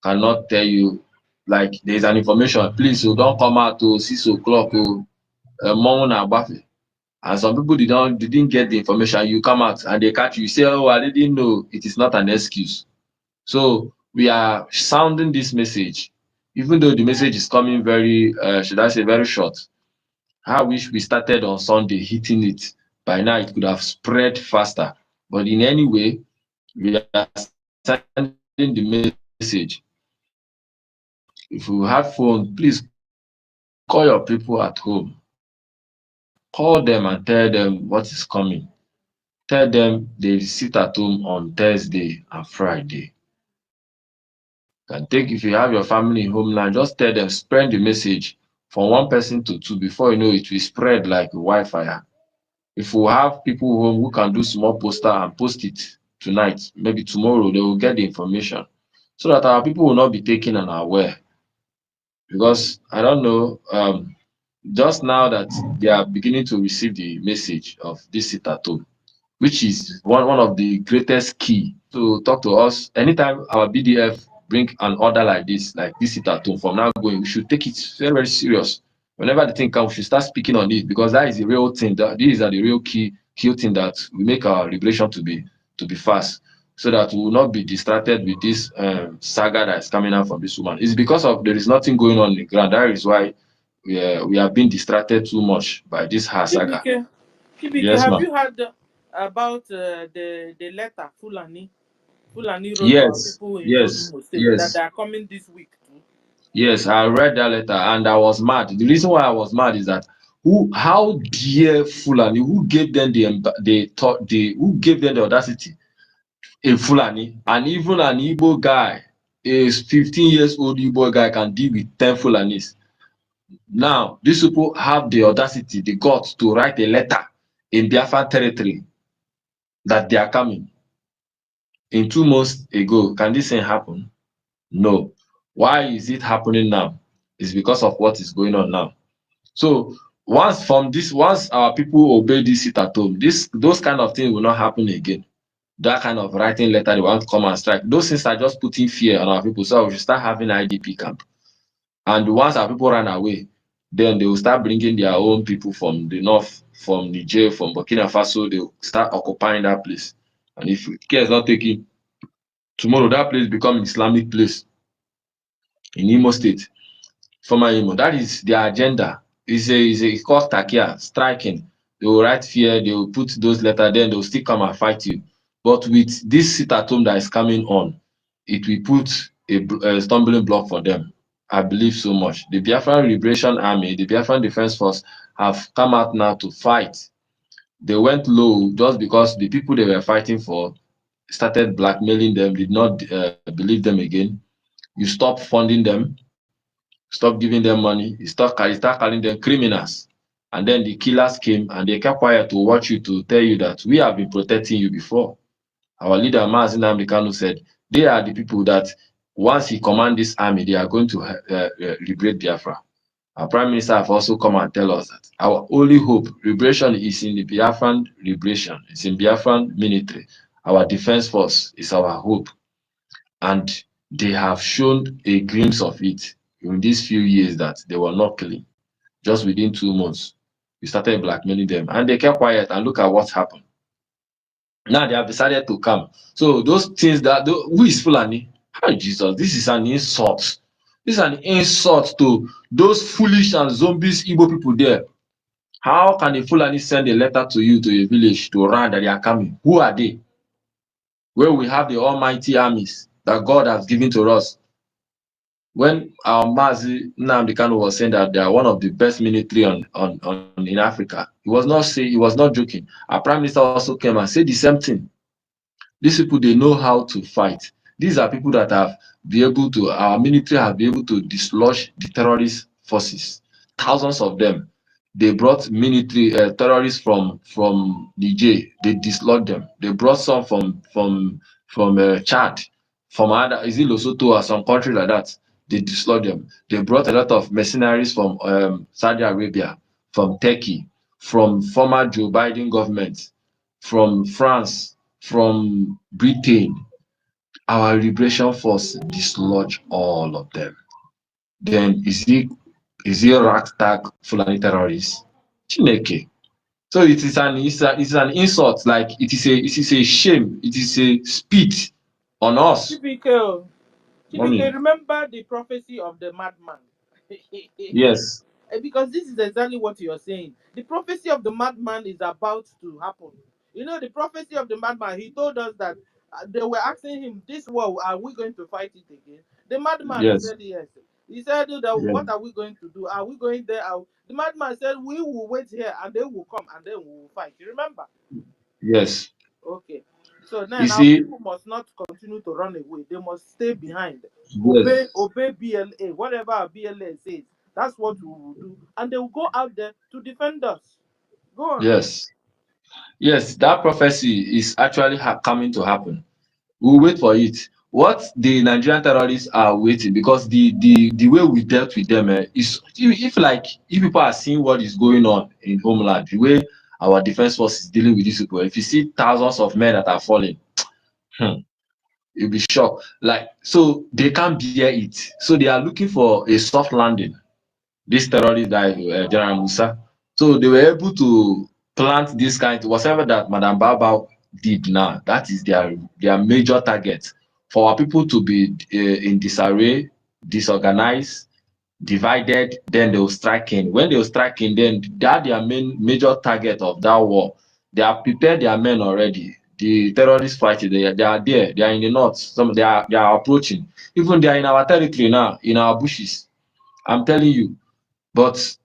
Cannot tell you. Like there's an information. Please, so don't come out to 6 o'clock. Morning agbafe. And some people didn't get the information. You come out and they catch you. You say, "Oh, I didn't know." It is not an excuse. So we are sounding this message, even though the message is coming very, should I say, very short. I wish we started on Sunday hitting it. By now, it could have spread faster. But in any way, we are sending the message. If you have phone, please call your people at home. Call them and tell them what is coming. Tell them they sit at home on Thursday and Friday. Can take if you have your family in homeland, just tell them spread the message from one person to two. Before you know it will spread like wildfire. If we have people home who can do small poster and post it tonight, maybe tomorrow they will get the information so that our people will not be taken unaware. Because I don't know, just now that they are beginning to receive the message of this sit at home, which is one of the greatest key to talk to us anytime our BDF bring an order like this Sitathome from now going, we should take it very, very serious. Whenever the thing comes, we should start speaking on it because that is the real thing. These are the real key thing that we make our liberation to be fast, so that we will not be distracted with this saga that is coming out from this woman. It's because of there is nothing going on in the ground. That is why we have been distracted too much by this her saga. TBK, TBK, Yes, have ma'am. you heard about the letter Fulani wrote to our Yes, people in those yes, Imo State that yes. they are coming this week too? Yes, I read that letter and I was mad. The reason why I was mad is that how dare Fulani, who gave them who gave them the audacity, a Fulani, and even an Igbo guy, a 15 years old Igbo guy can deal with 10 Fulanis. Now, these people have the audacity, the guts to write a letter in Biafra territory that they are coming. In 2 months ago, can this thing happen? No. Why is it happening now? It's because of what is going on now. So once our people obey this sit at home, those kind of things will not happen again. That kind of writing letter they want to come and strike. Those things are just putting fear on our people. So we should start having IDP camp. And once our people run away, then they will start bringing their own people from the north, from Niger, from Burkina Faso. They will start occupying that place. And if care is not taken, tomorrow that place become Islamic place in Imo State. Former Imo. That is their agenda. It's called Takia, striking. They will write fear, they will put those letters, then they will still come and fight you. But with this sit at home that is coming on, it will put a stumbling block for them. I believe so much. The Biafran Liberation Army, the Biafran Defense Force have come out now to fight. They went low just because the people they were fighting for started blackmailing them, did not believe them again. You stop funding them, stop giving them money, you start calling them criminals. And then the killers came and they kept quiet to watch you to tell you that we have been protecting you before. Our leader, Mazi Nnamdi Kanu, said they are the people that once he command this army, they are going to liberate Biafra. Our Prime Minister have also come and tell us that our only hope, liberation is in the Biafran liberation, it's in Biafran military. Our defense force is our hope. And they have shown a glimpse of it in these few years that they were not killing. Just within 2 months, we started blackmailing them and they kept quiet and look at what happened. Now they have decided to come. So those things who is Fulani? Hi Jesus, this is an insult. This is an insult to those foolish and zombies Igbo people there. How can a Fulani send a letter to you to a village to run that they are coming? Who are they? Where we have the almighty armies that God has given to us. When our Mazi Nnamdi Kanu was saying that they are one of the best military on in Africa, he was not joking. Our Prime Minister also came and said the same thing. These people, they know how to fight. These are people that our military have been able to dislodge the terrorist forces. Thousands of them. They brought military terrorists from Niger. They dislodged them. They brought some from Chad, from other is it Lesotho or some country like that. They dislodged them. They brought a lot of mercenaries from Saudi Arabia, from Turkey, from former Joe Biden government, from France, from Britain. Our liberation force dislodge all of them. Then is he ragtag Fulani terrorists? Chineke. So it's an insult. Like it is a shame. It is a spit on us. TBK, TBK, Mommy. remember the prophecy of the madman? Yes. Because this is exactly what you're saying. The prophecy of the madman is about to happen. You know, the prophecy of the madman, he told us that they were asking him, this war, are we going to fight it again? The madman, he Yes. said yes. He said, that, Yes. what are we going to do? Are we going there? The madman said, we will wait here and they will come and then we will fight. You remember? Yes. Okay. So You then our see, people must not continue to run away. They must stay behind. yes. Obey BLA. Whatever our BLA says, that's what we will do. And they will go out there to defend us. Go on. Yes. Yes. That prophecy is actually coming to happen. We'll wait for it. What the Nigerian terrorists are waiting, because the way we dealt with them is if people are seeing what is going on in homeland, the way our defense force is dealing with these people, if you see thousands of men that are falling, hmm, You'll be shocked. Like, so they can't bear it. So they are looking for a soft landing. This terrorist guy, General Musa. So they were able to plant this kind, whatever that Madam Baba did now. That is their major target for our people to be in disarray, disorganized, divided. Then they will strike in. When they will strike in, then that their major target of that war. They have prepared their men already. The terrorists fighting, they are there. They are in the north. Some they are approaching. Even they are in our territory now, in our bushes. I'm telling you. But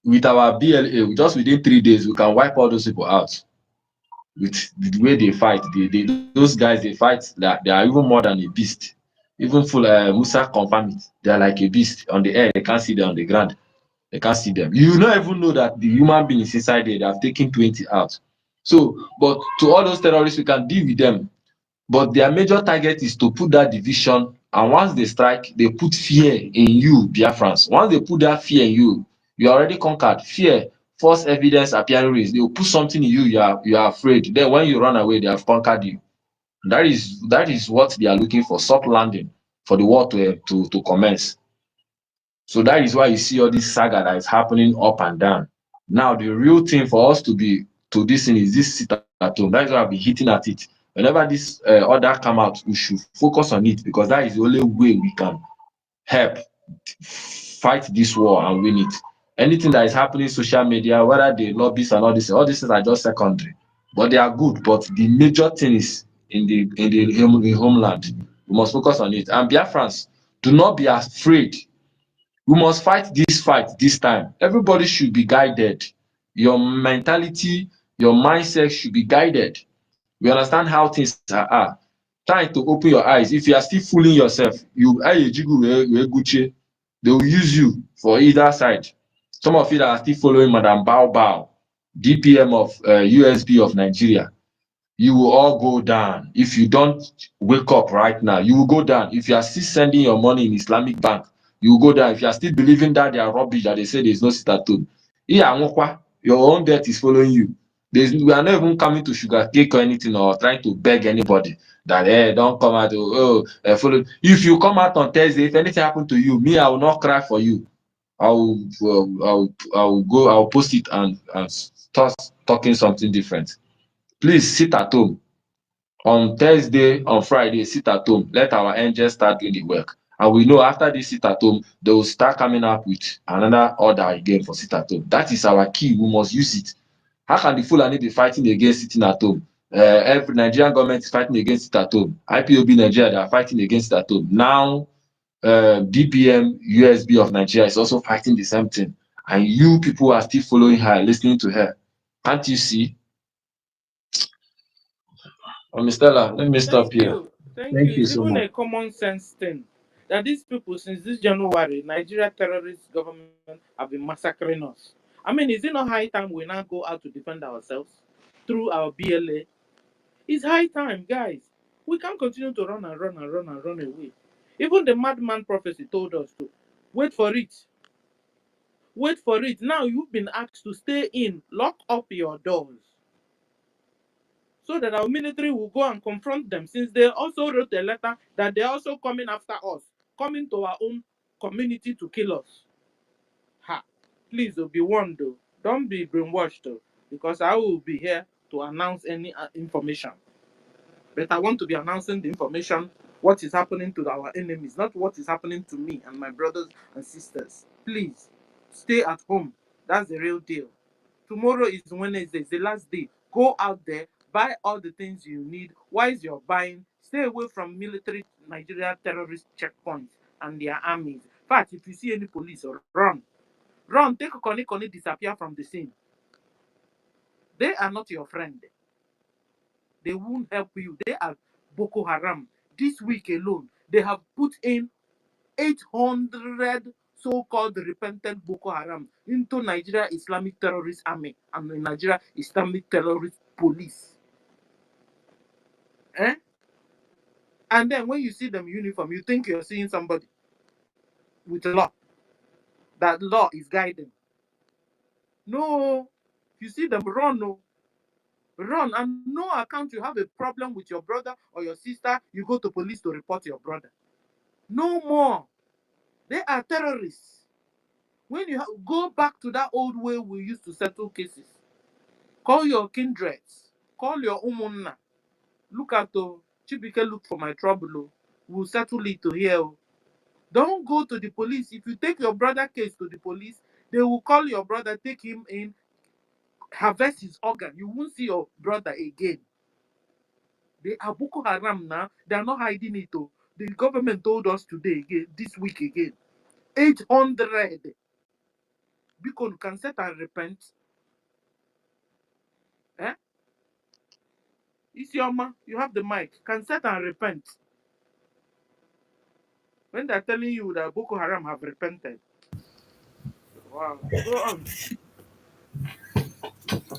with our BLA, just within 3 days, we can wipe all those people out. With the way they fight, those guys they fight, that they are even more than a beast. Even full Musa confirm it. They are like a beast on the air. They can't see them on the ground. They can't see them. You don't even know that the human being is inside there. They have taken 20 out. So, but to all those terrorists, we can deal with them. But their major target is to put that division, and once they strike, they put fear in you, Biafrans. Once they put that fear in you, you are already conquered. Fear, false evidence appearing raised. They will put something in you, you are afraid. Then when you run away, they have conquered you. That is what they are looking for, soft landing for the war to commence. So that is why you see all this saga that is happening up and down. Now, the real thing for us to this thing is this sit at home. That is why I've been hitting at it. Whenever this order come out, we should focus on it because that is the only way we can help fight this war and win it. Anything that is happening in social media, whether the lobbies and all these things are just secondary, but they are good. But the major thing is in the homeland. We must focus on it. And Biafrans, do not be afraid. We must fight this time. Everybody should be guided. Your mentality, your mindset should be guided. We understand how things are. Trying to open your eyes. If you are still fooling yourself, they will use you for either side. Some of you that are still following Madam Bao Bao, DPM of USB of Nigeria, you will all go down. If you don't wake up right now, you will go down. If you are still sending your money in Islamic bank, you will go down. If you are still believing that they are rubbish, that they say there is no Sitathome, your own death is following you. We are not even coming to sugarcake or anything or trying to beg anybody that don't come out. Follow. If you come out on Thursday, if anything happen to you, me, I will not cry for you. I will go. I will post it and start talking something different. Please sit at home. On Thursday, on Friday, sit at home. Let our angels start doing the work. And we know after this sit at home, they will start coming up with another order again for sit at home. That is our key. We must use it. How can the Fulani be fighting against sitting at home? Every Nigerian government is fighting against it at home. IPOB Nigeria, they are fighting against it at home. Now, DPM USB of Nigeria is also fighting the same thing. And you people are still following her, listening to her. Can't you see? Mr. Stella, let me stop Thank here. you. Thank you. Thank you It's so even much. a common sense thing that these people, since this January, Nigeria terrorist government have been massacring us. I mean, is it not high time we now go out to defend ourselves through our BLA? It's high time, guys. We can't continue to run and run and run and run away. Even the madman prophecy told us to wait for it. Wait for it. Now you've been asked to stay in, lock up your doors, so that our military will go and confront them, since they also wrote a letter that they're also coming after us, coming to our own community to kill us. Ha! Please, be warned, though. Don't be brainwashed, though, because I will be here to announce any information. But I want to be announcing the information, what is happening to our enemies, not what is happening to me and my brothers and sisters. Please, stay at home. That's the real deal. Tomorrow is Wednesday, it's the last day. Go out there, buy all the things you need. While you're buying, stay away from military Nigeria terrorist checkpoints and their armies. In fact, if you see any police, run. Run, take a Koni, disappear from the scene. They are not your friend. They won't help you. They are Boko Haram. This week alone, they have put in 800 so-called repentant Boko Haram into Nigeria Islamic Terrorist Army and the Nigeria Islamic Terrorist Police. Eh? And then when you see them uniform, you think you're seeing somebody with law. That law is guiding. No. You see them, run, no. Run, and no account you have a problem with your brother or your sister, you go to police to report your brother. No more. They are terrorists. When you go back to that old way we used to settle cases, call your kindreds, call your umunna. Look at Chibike, look for my trouble. We'll settle it to here. Don't go to the police. If you take your brother case to the police, they will call your brother, take him in, harvest his organ. You won't see your brother again. They are Boko Haram now. They are not hiding it. The government told us today again, this week again. 800. Because you can set and repent. Eh? Isioma, you have the mic. Can set and repent. When they're telling you that Boko Haram have repented. Wow. Go on.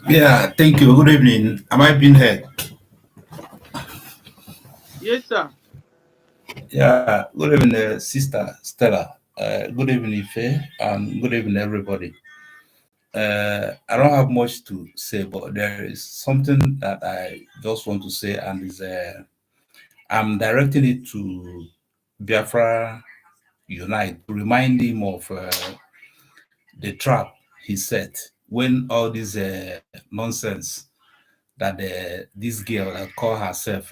Yeah, thank you. Good evening. Am I being heard? Yes, sir. Yeah, good evening, Sister Stella. Good evening, Ife, and good evening, everybody. I don't have much to say, but there is something that I just want to say, and is I'm directing it to Biafra Unite to remind him of the trap he set when all this nonsense that this girl that call herself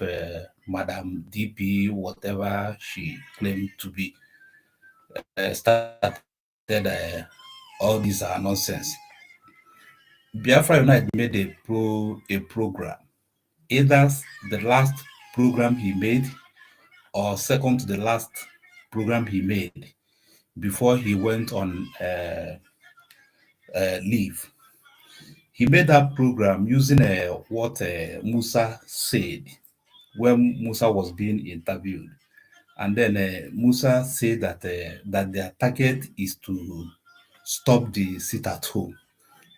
Madam DP, whatever she claimed to be, started all these are nonsense. Biafra United made a program, either the last program he made or second to the last program he made before he went on leave. He made that program using what Musa said when Musa was being interviewed. And then Musa said that their target is to stop the sit at home.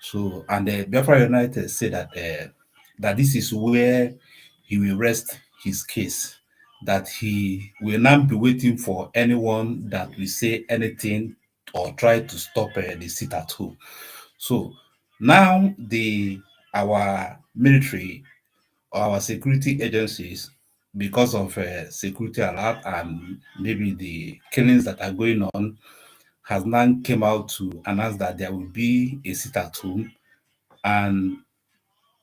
So, and Biafra United said that this is where he will rest his case, that he will not be waiting for anyone that will say anything or try to stop the sit at home. So now our military, our security agencies, because of security alert and maybe the killings that are going on, has now came out to announce that there will be a sit at home, and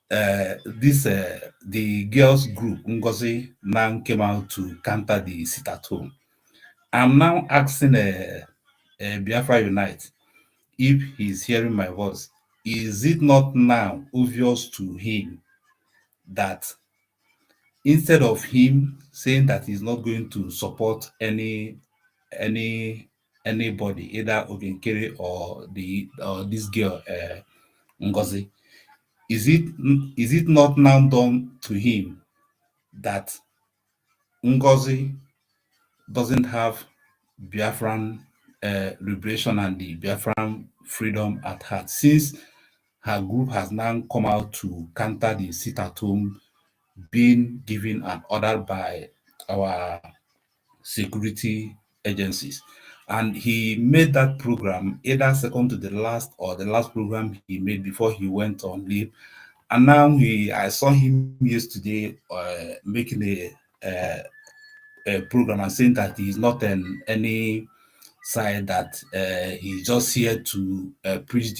this the girls group Ngozi now came out to counter the sit at home. I'm now asking Biafra Unite, if he's hearing my voice, is it not now obvious to him that instead of him saying that he's not going to support any anybody, either Obinkere or the or this girl Ngozi, is it not now done to him that Ngozi doesn't have Biafran liberation and the Biafran freedom at heart, since her group has now come out to counter the sit at home being given an order by our security agencies. And he made that program either second to the last or the last program he made before he went on leave. And now I saw him yesterday making a program and saying that he's not in any side, that he's just here to preach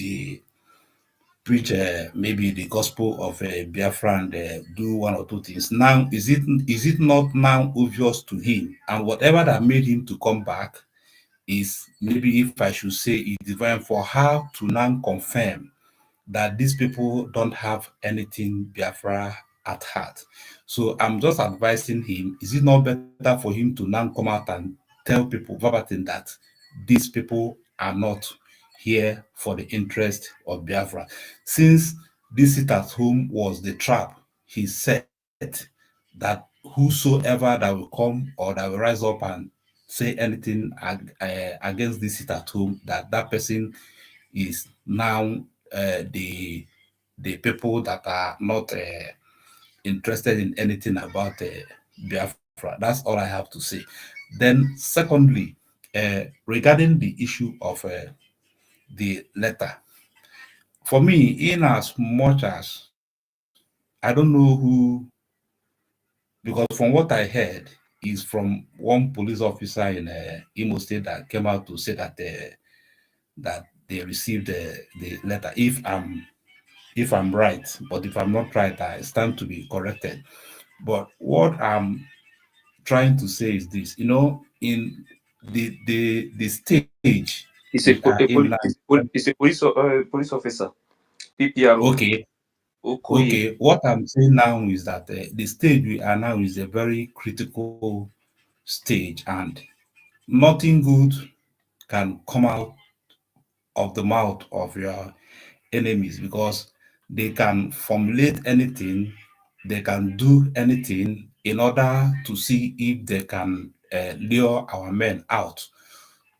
maybe the gospel of Biafra and do one or two things. Now, is it not now obvious to him? And whatever that made him to come back is, maybe if I should say, is divine for her to now confirm that these people don't have anything Biafra at heart. So I'm just advising him, is it not better for him to now come out and tell people verbatim that these people are not here for the interest of Biafra? Since this sit at home was the trap he set, that whosoever that will come or that will rise up and say anything against this sit at home, that person is now the people that are not interested in anything about Biafra. That's all I have to say. Then, secondly, regarding the issue of the letter, for me, in as much as I don't know who, because from what I heard is from one police officer in Imo State that came out to say that they received the letter. If I'm right, but if I'm not right, I stand to be corrected. But what I'm trying to say is this: in the stage He's we are in now. he's a police officer. PPRO. Okay, Okoye. okay. What I'm saying now is that the stage we are now is a very critical stage, and nothing good can come out of the mouth of your enemies, because they can formulate anything, they can do anything in order to see if they can lure our men out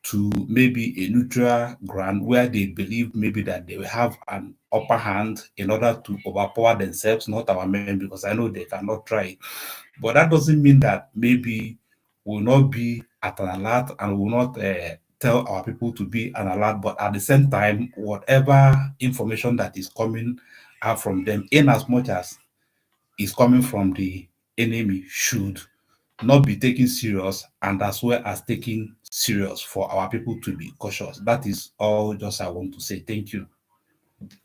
to maybe a neutral ground where they believe maybe that they will have an upper hand in order to overpower themselves, not our men, because I know they cannot try. But that doesn't mean that maybe will not be at an alert and will not tell our people to be an alert. But at the same time, whatever information that is coming out from them, in as much as is coming from the enemy, should not be taken serious, and as well as taken serious for our people to be cautious. That is all just I want to say. Thank you.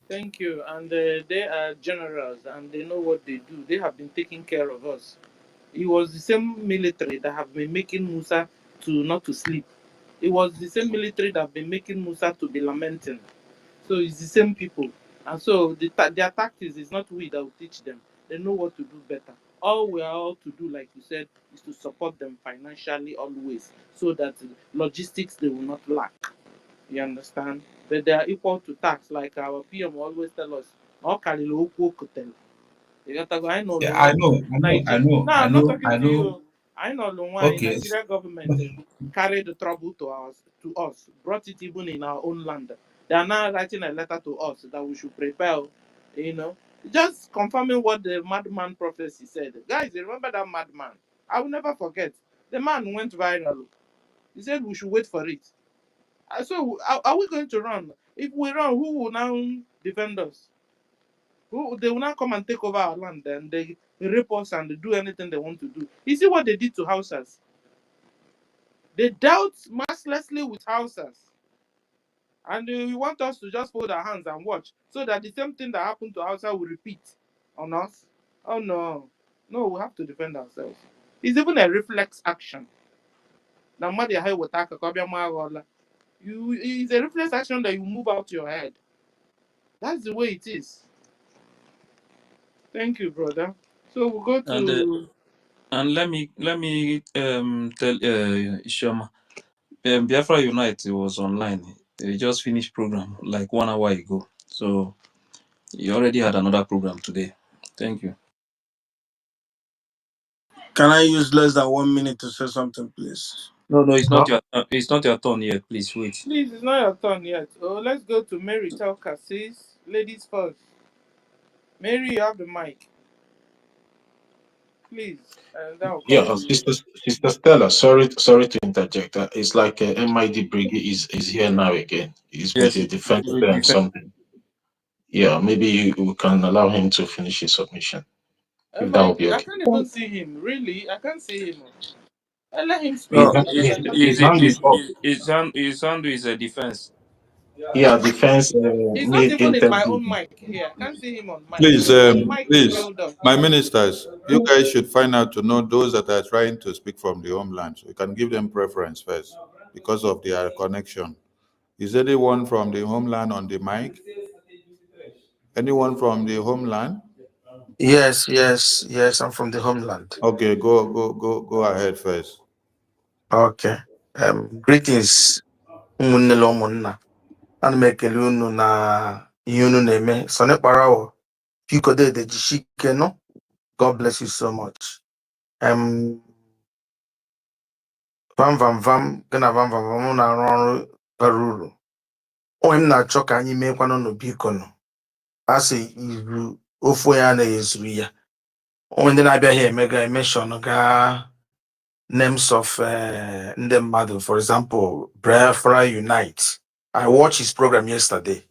Thank you. And they are generals and they know what they do. They have been taking care of us. It was the same military that have been making Musa to not to sleep. It was the same military that have been making Musa to be lamenting. So it's the same people. And so their tactics is not we that will teach them. They know what to do better. All we are all to do, like you said, is to support them financially always, so that logistics they will not lack. You understand? But they are equal to tax, like our PM always tell us. "Ọ karịrị okwu okotere." You got to go. I know Yeah, the I one. know, I know, I Niger. know, No, I I'm not know, talking I to know. you. I know the one in Okay, Nigeria government carried the trouble to us, brought it even in our own land. They are now writing a letter to us that we should prepare, you know, just confirming what the madman prophecy said. Guys, you remember that madman? I will never forget. The man went viral. He said we should wait for it. So, are we going to run? If we run, who will now defend us? Who they will not come and take over our land and they rape us and do anything they want to do. You see what they did to houses? They dealt mercilessly with houses. And you want us to just fold our hands and watch so that the same thing that happened to Hausa will repeat on us? Oh no. No, we have to defend ourselves. It's even a reflex action. Now, it's a reflex action that you move out your head. That's the way it is. Thank you, brother. So we'll go And to let me tell Ishama. Biafra Unite was online. They just finished program like 1 hour ago. So you already had another program today. Thank you. Can I use less than 1 minute to say something, please? No, No. it's not your turn yet. Please wait. Please, it's not your turn yet. Oh, let's go to Mary Telka, sis. Ladies first. Mary, you have the mic. Please. And then I'll Yeah, come to you. Sister Stella, sorry to interject. It's like MID Brigade is here now again. He's with Yes, a defense it and depends. something. Yeah, maybe we can allow him to finish his submission, if that will Mike, be I okay. can't even see him. Really? I can't see him. Let him His, speak. No, Let his, them talk his about hand it. is up. His hand is a defense. Yeah, defense He's not made even in my interview. own mic here. I can't see him on mic. Please, His mic is please, filled up. my ministers, you guys should find out to know those that are trying to speak from the homeland. So you can give them preference first because of their connection. Is anyone from the homeland on the mic? Anyone from the homeland? yes, I'm from the homeland. Okay, go ahead first. Okay. Greetings, ụmụnne na ụmụnna. Ana m ekele unu na ihe unu na-eme. Sonny Parawo, Pico de Jishike, no? God bless you so much. Gana vam na-arụ ọrụ bara uru. Onye m na-achọ ka anyị meekwanụ n'Obiko nọ. A sị iru ofu onye anaghị ezuru ya. Onye ndị na-abịaghị emega emeshọn gaa names of ndị mmadụ. For example, Biafra Unite. I watched his program yesterday.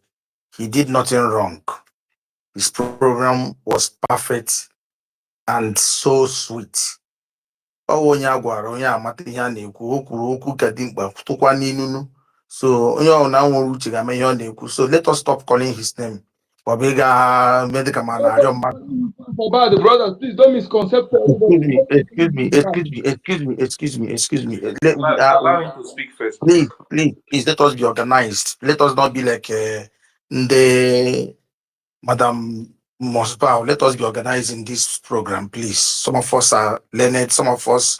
He did nothing wrong. His program was perfect and so sweet. Onye agwara onye amata ihe a na-ekwu, o kwuru okwu ka dị mkpa tụkwa n'inunu. So onye ọ na nwere uche ga-eme ihe ọ na-ekwu. So let us stop calling his name. Obega medical man. About the brothers, please don't misconcept everybody. Excuse me. Allow him to speak first. Please, let us be organized. Let us not be like the Madam Mosbow. Let us be organized in this program, please. Some of us are learned, some of us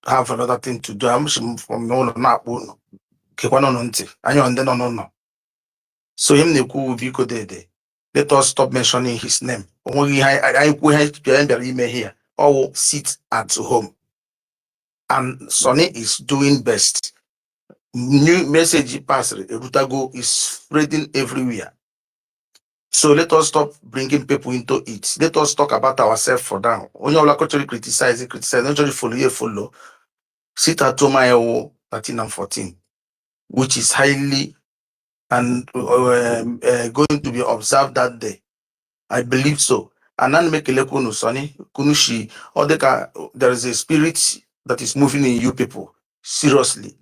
have another thing to do. I'm from no. So him will be good. Let us stop mentioning his name. Here. All sit at home. And Sonny is doing best. New message pass Rutago is spreading everywhere. So let us stop bringing people into it. Let us talk about ourselves for now. When you actually criticize, don't actually follow. Sitathome 13 and 14, which is highly and going to be observed that day. I believe so. And then make a kunu sonny kunushi or there is a spirit that is moving in you people. Seriously.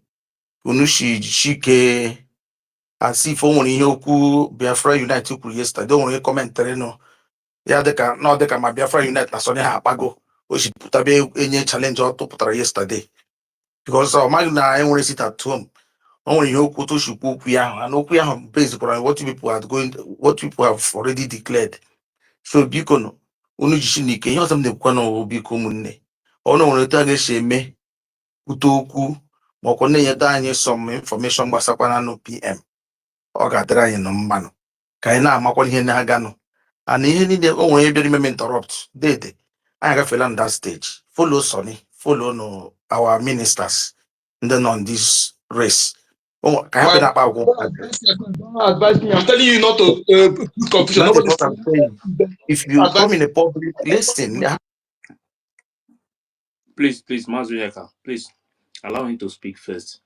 Kunushi shike. As if only yoku Biafra Unite yesterday. Don't want to comment no. Yeah, deka my Biafra Unite na sonny ha bago. We should put a challenge or to put yesterday. Because our mind now I want to sit at home. Only yoku to shuku and oku based on what people are going, what people have already declared. So bikono unu jishinike ihe ọzọ m na-ekwukwa na biko ụmụnne ọnụ nwere etu a ga-esi eme kwute okwu ma ọkwa na-enyeta anyị some information gbasakwana nụ PM ọ ga-adịrị anyị nọ mmanụ ka anyị na-amakwa ihe na-aganụ ana ihe niile o nwere bịara ime interrupt dede anyị agafela na that stage. Follow Sonny, follow no our ministers ndị nọ on this race. Ka ha na-akpa agwụ. Advise me. I'm telling you not to put confusion. That is what I'm saying. If you come in a public, listen. Please, Mazuyeka, please allow him to speak first.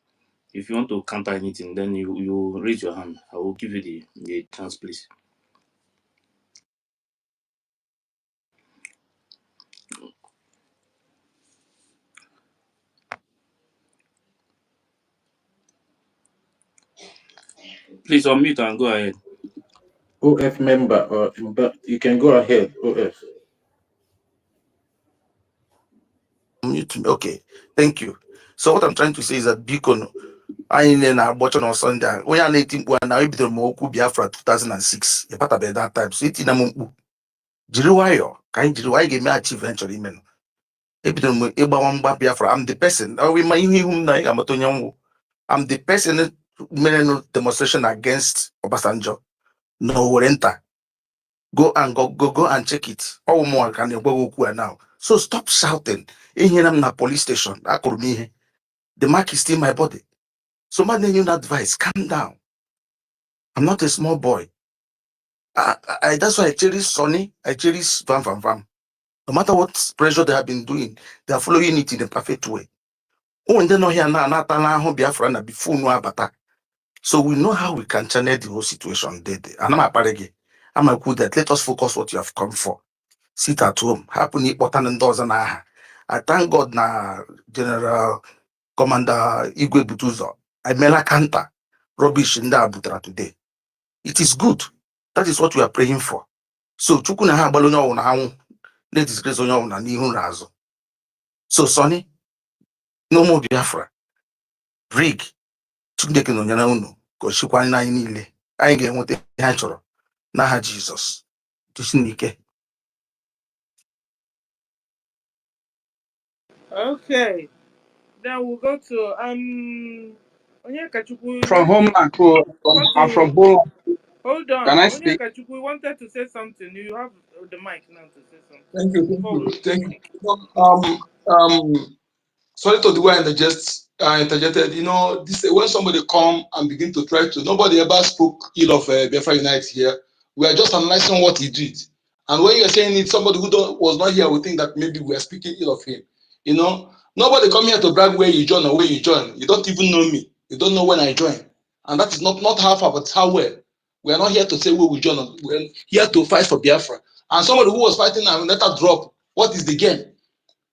If you want to counter anything, then you raise your hand. I will give you the chance, please. Please unmute and go ahead. OF member, or you can go ahead, OF. Okay, thank you. So what I'm trying to say is that Bikono, I na watching on Sunday. When I think when I be the Moku Biafra 2006, a part of that time. So it's in a Moku. Jiriwayo, can Jiriwai give me achieve eventually, man. Biafra, I'm the person. I'm the person made demonstration against Obasanjo. No renter. Go and check it. All more can you go now. So stop shouting. In here, I'm na police station. The mark is still my body. So my new advice, calm down. I'm not a small boy. That's why I cherish Sonny. I cherish Vam. No matter what pressure they have been doing, they are following it in the perfect way. Oh, and then no here now, Biafra na before no abata. So we know how we can channel the whole situation. And I'm a good that let us focus what you have come for. Sit at home. Happen important doors and I thank God na General Commander Igwe Butuzo. I mela kanta rubbish in that Abutra today. It is good. That is what we are praying for. So chukuna ha balonya una hangu. Let disgrace onya una nihu razo. So Sonny, no more Biafra. Rig. Chukundeke no nyana unu. Koshikwa na inile. Anyị ga-enweta ihe anyị chọrọ n'aha Jizọs. Chineke. Okay. Then we'll go to Onyekachukwu. From Homeland, I'm from Homeland. Hold on. Can I speak? Onyekachukwu wanted to say something. You have the mic now to say something. Thank you. Sorry to the way I interjected. You know, this when somebody come and begin to try to, nobody ever spoke ill of Biafra Unite here. We are just analyzing what he did. And when you're saying it, somebody who was not here would think that maybe we are speaking ill of him. You know, nobody come here to brag where you join or where you join. You don't even know me. You don't know when I join. And that is not half of it, how well. We are not here to say we will join. We're here to fight for Biafra. And somebody who was fighting and let her drop, what is the game?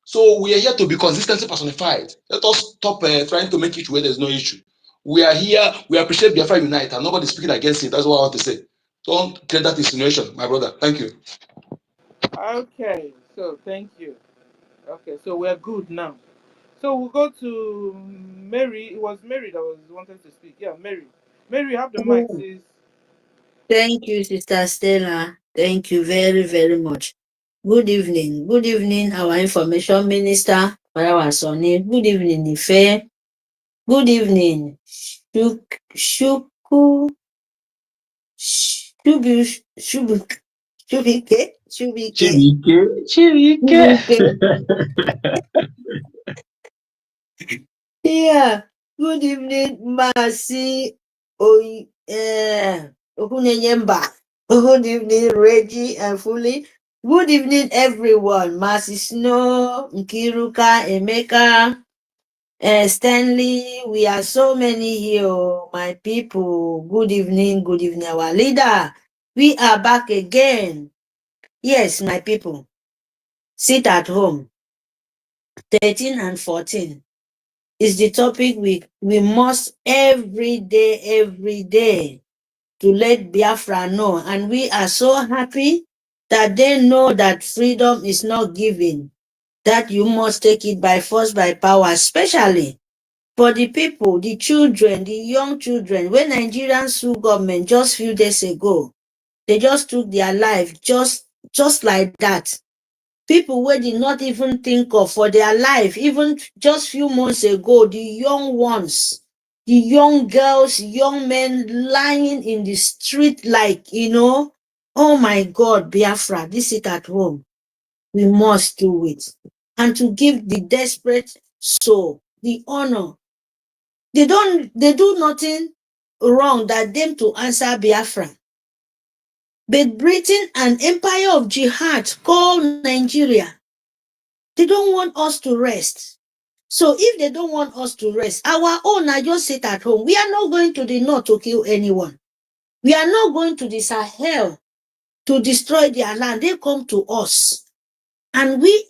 So we are here to be consistency personified. Let us stop trying to make it where there's no issue. We are here, we appreciate Biafra Unite, and nobody speaking against it. That's what I want to say. Don't create that insinuation, my brother. Thank you. Okay, so thank you. Okay, so we're good now. So we'll go to Mary. It was Mary that was wanted to speak. Yeah, Mary. Mary, you have the mic, sis. Thank you, Sister Stella. Thank you very, very much. Good evening. Good evening, our information minister, our Sonny. Good evening, Ife. Good evening, Shuku, Shubike, Shubike. Yeah. Good evening, Masi Okunenyemba. Good evening, Reggie and Fully. Good evening, everyone. Masi Snow, Nkiruka, Emeka, Stanley. We are so many here, my people. Good evening, our leader. We are back again. Yes, my people. Sit at home. 13 and 14. Is the topic we must every day to let Biafra know. And we are so happy that they know that freedom is not given, that you must take it by force, by power, especially for the people, the children, the young children. When Nigerians sue government just few days ago, they just took their life just like that. People who did not even think of for their life, even just few months ago, the young ones, the young girls, young men lying in the street like, oh my God, Biafra, this is at home. We must do it. And to give the desperate soul the honor. They do nothing wrong that them to answer Biafra. But Britain, an empire of jihad called Nigeria, they don't want us to rest. So if they don't want us to rest, our own are just sit at home. We are not going to the north to kill anyone. We are not going to the Sahel to destroy their land. They come to us. And we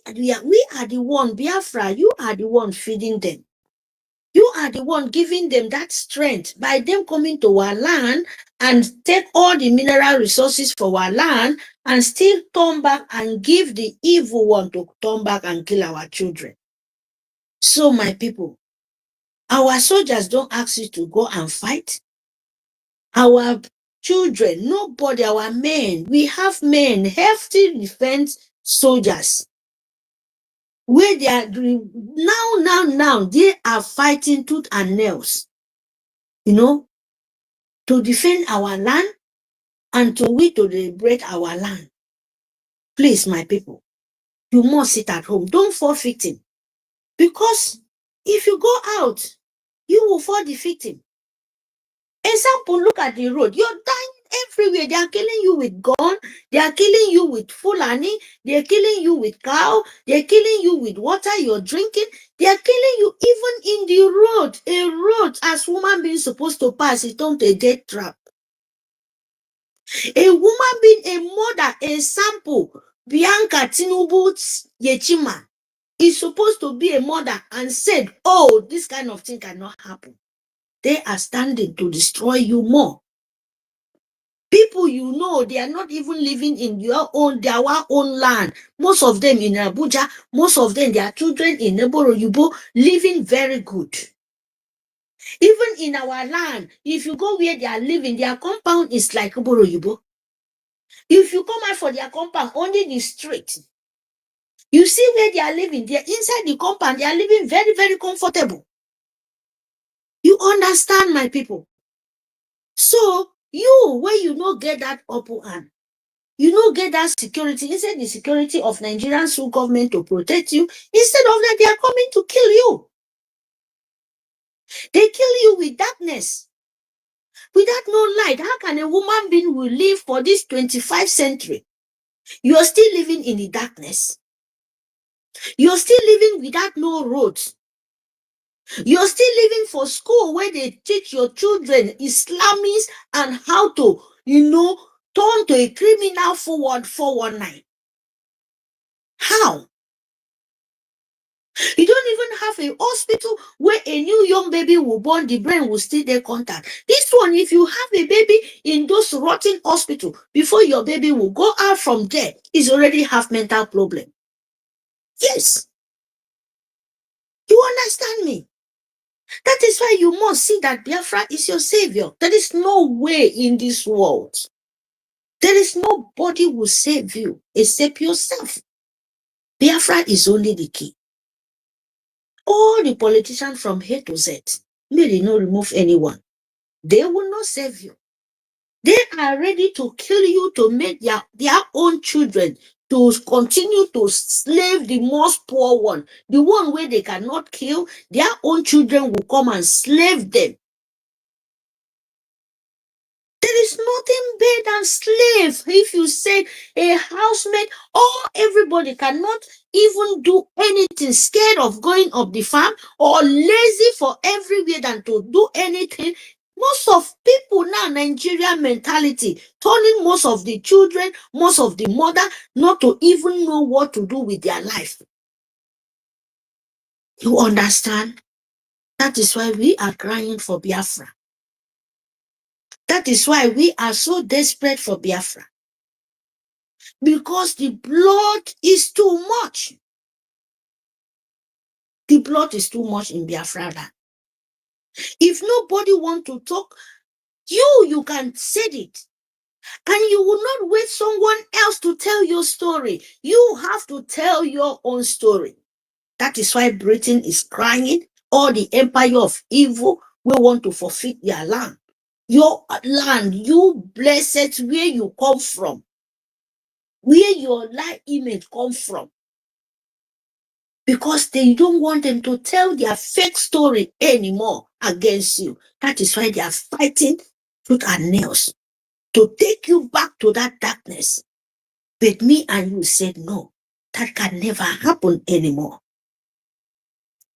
are the one, Biafra, you are the one feeding them. You are the one giving them that strength by them coming to our land and take all the mineral resources for our land and still turn back and give the evil one to turn back and kill our children. So, my people, our soldiers don't ask you to go and fight. Our children, nobody, our men, we have men, healthy defense soldiers. Where they are doing now, they are fighting tooth and nails, to defend our land and to liberate our land. Please, my people, you must sit at home. Don't fall victim. Because if you go out, you will fall the victim. Example, look at the road. You're dying everywhere. They are killing you with gun. They are killing you with Fulani. They are killing you with cow. They are killing you with water you're drinking. They are killing you even in the road. A road, as woman being supposed to pass, it turned a death trap. A woman being a mother, a sample, Bianca Tinubu Yechima, is supposed to be a mother and said, oh, this kind of thing cannot happen. They are standing to destroy you more. People they are not even living in their own land. Most of them in Abuja, most of them, their children in Neboroyubo, living very good. Even in our land, if you go where they are living, their compound is like Neboroyubo. If you come out for their compound, only the street, you see where they are living. They're inside the compound. They are living very, very comfortable. You understand, my people? So, where you not get that upper hand, you don't get that security. Instead, the security of Nigerian state government to protect you, instead of that, they are coming to kill you. They kill you with darkness. Without no light, how can a woman being will live for this 25th century? You are still living in the darkness. You're still living without no roads. You're still living for school where they teach your children Islamics and how to turn to a criminal 419? How? You don't even have a hospital where a new young baby will born, the brain will still there contact. This one, if you have a baby in those rotten hospital, before your baby will go out from there, is already have mental problem. Yes. You understand me? That is why you must see that Biafra is your savior. There is no way in this world. There is nobody who will save you except yourself. Biafra is only the key. All the politicians from A to Z, may they not remove anyone. They will not save you. They are ready to kill you to make their own children to continue to slave the most poor one. The one where they cannot kill, their own children will come and slave them. There is nothing better than slave. If you say a housemaid or everybody cannot even do anything, scared of going up the farm or lazy for everywhere than to do anything. Most of people now, Nigerian mentality, turning most of the children, most of the mother, not to even know what to do with their life. You understand? That is why we are crying for Biafra. That is why we are so desperate for Biafra. Because the blood is too much. The blood is too much in Biafra. If nobody want to talk, you can say it. And you will not wait someone else to tell your story. You have to tell your own story. That is why Britain is crying. All the empire of evil will want to forfeit their land. Your land, you blessed, where you come from. Where your life image come from. Because they don't want them to tell their fake story anymore against you. That is why they are fighting tooth and nails to take you back to that darkness. But me and you said, no, that can never happen anymore.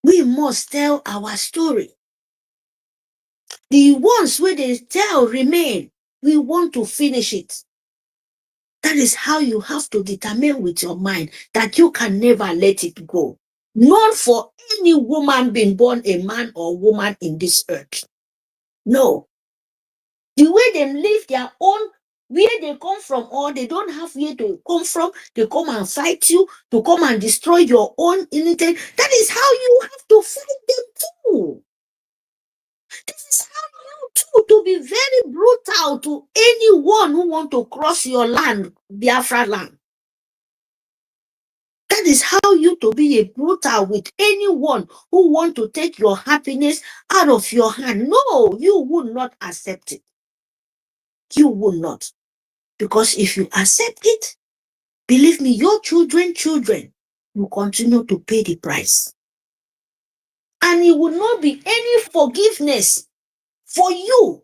We must tell our story. The ones where they tell remain. We want to finish it. That is how you have to determine with your mind that you can never let it go. Not for any woman being born a man or woman in this earth. No. The way they live their own, where they come from, or they don't have where to come from, they come and fight you, to come and destroy your own anything. That is how you have to fight them too. This is how you too, to be very brutal to anyone who want to cross your land, Biafra land. That is how you to be a brutal with anyone who want to take your happiness out of your hand. No, you will not accept it. You will not. Because if you accept it, believe me, your children will continue to pay the price. And it will not be any forgiveness for you.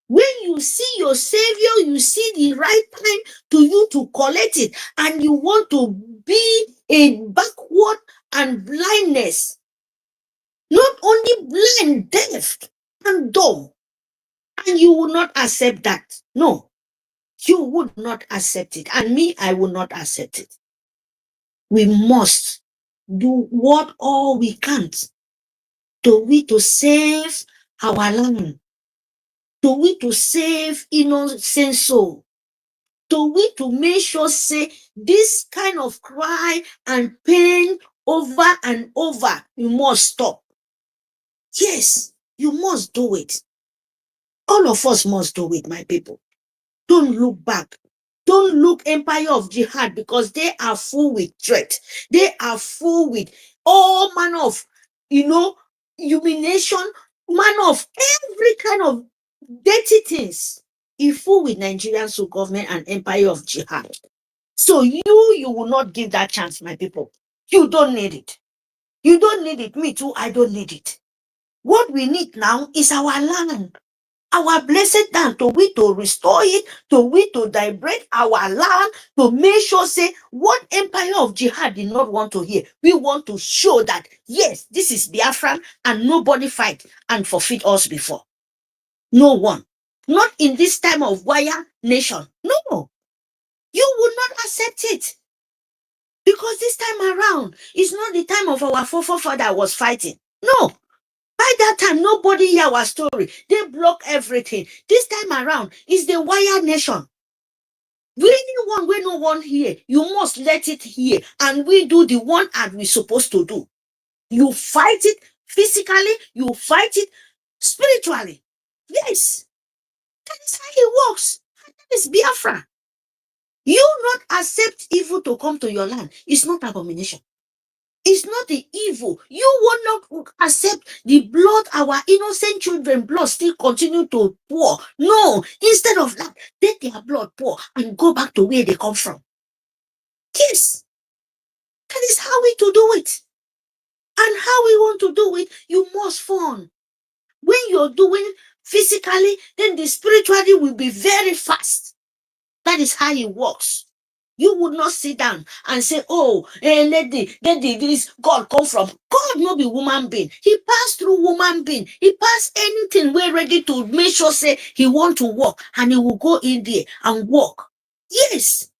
When you see your Savior, you see the right time to you to collect it, and you want to be a backward and blindness. Not only blind, deaf, and dumb. And you will not accept that. No, you would not accept it. And me, I will not accept it. We must do what all we can to save our land. To save innocent soul. To make sure say this kind of cry and pain over and over, you must stop. Yes, you must do it. All of us must do it, my people. Don't look back. Don't look Empire of Jihad, because they are full with threat. They are full with all manner of, humiliation, manner of every kind of dirty things. It's full with Nigerian government and Empire of Jihad. So you will not give that chance, my people. You don't need it. You don't need it. Me too, I don't need it. What we need now is our land. Our blessed land, to restore it, to liberate our land, to make sure say what Empire of Jihad did not want to hear. We want to show that yes, this is Biafran and nobody fight and forfeit us before. No one. Not in this time of wire nation. No, you will not accept it. Because this time around is not the time of our forefather was fighting. No. By that time, nobody hear our story. They block everything. This time around is the wire nation. Anyone we no one here, you must let it hear. And we do the one as we supposed to do. You fight it physically, you fight it spiritually. Yes. That is how it works. That is Biafra. You not accept evil to come to your land. It's not abomination. It's not the evil. You will not accept the blood, our innocent children blood still continue to pour. No, instead of that, let their blood pour and go back to where they come from. Yes, that is how we to do it. And how we want to do it, you must fun. When you're doing physically, then the spiritually will be very fast. That is how it works. You would not sit down and say, oh, let this God come from. God not be woman being. He passed through woman being. He passed anything we're ready to make sure say he want to walk and he will go in there and walk. Yes.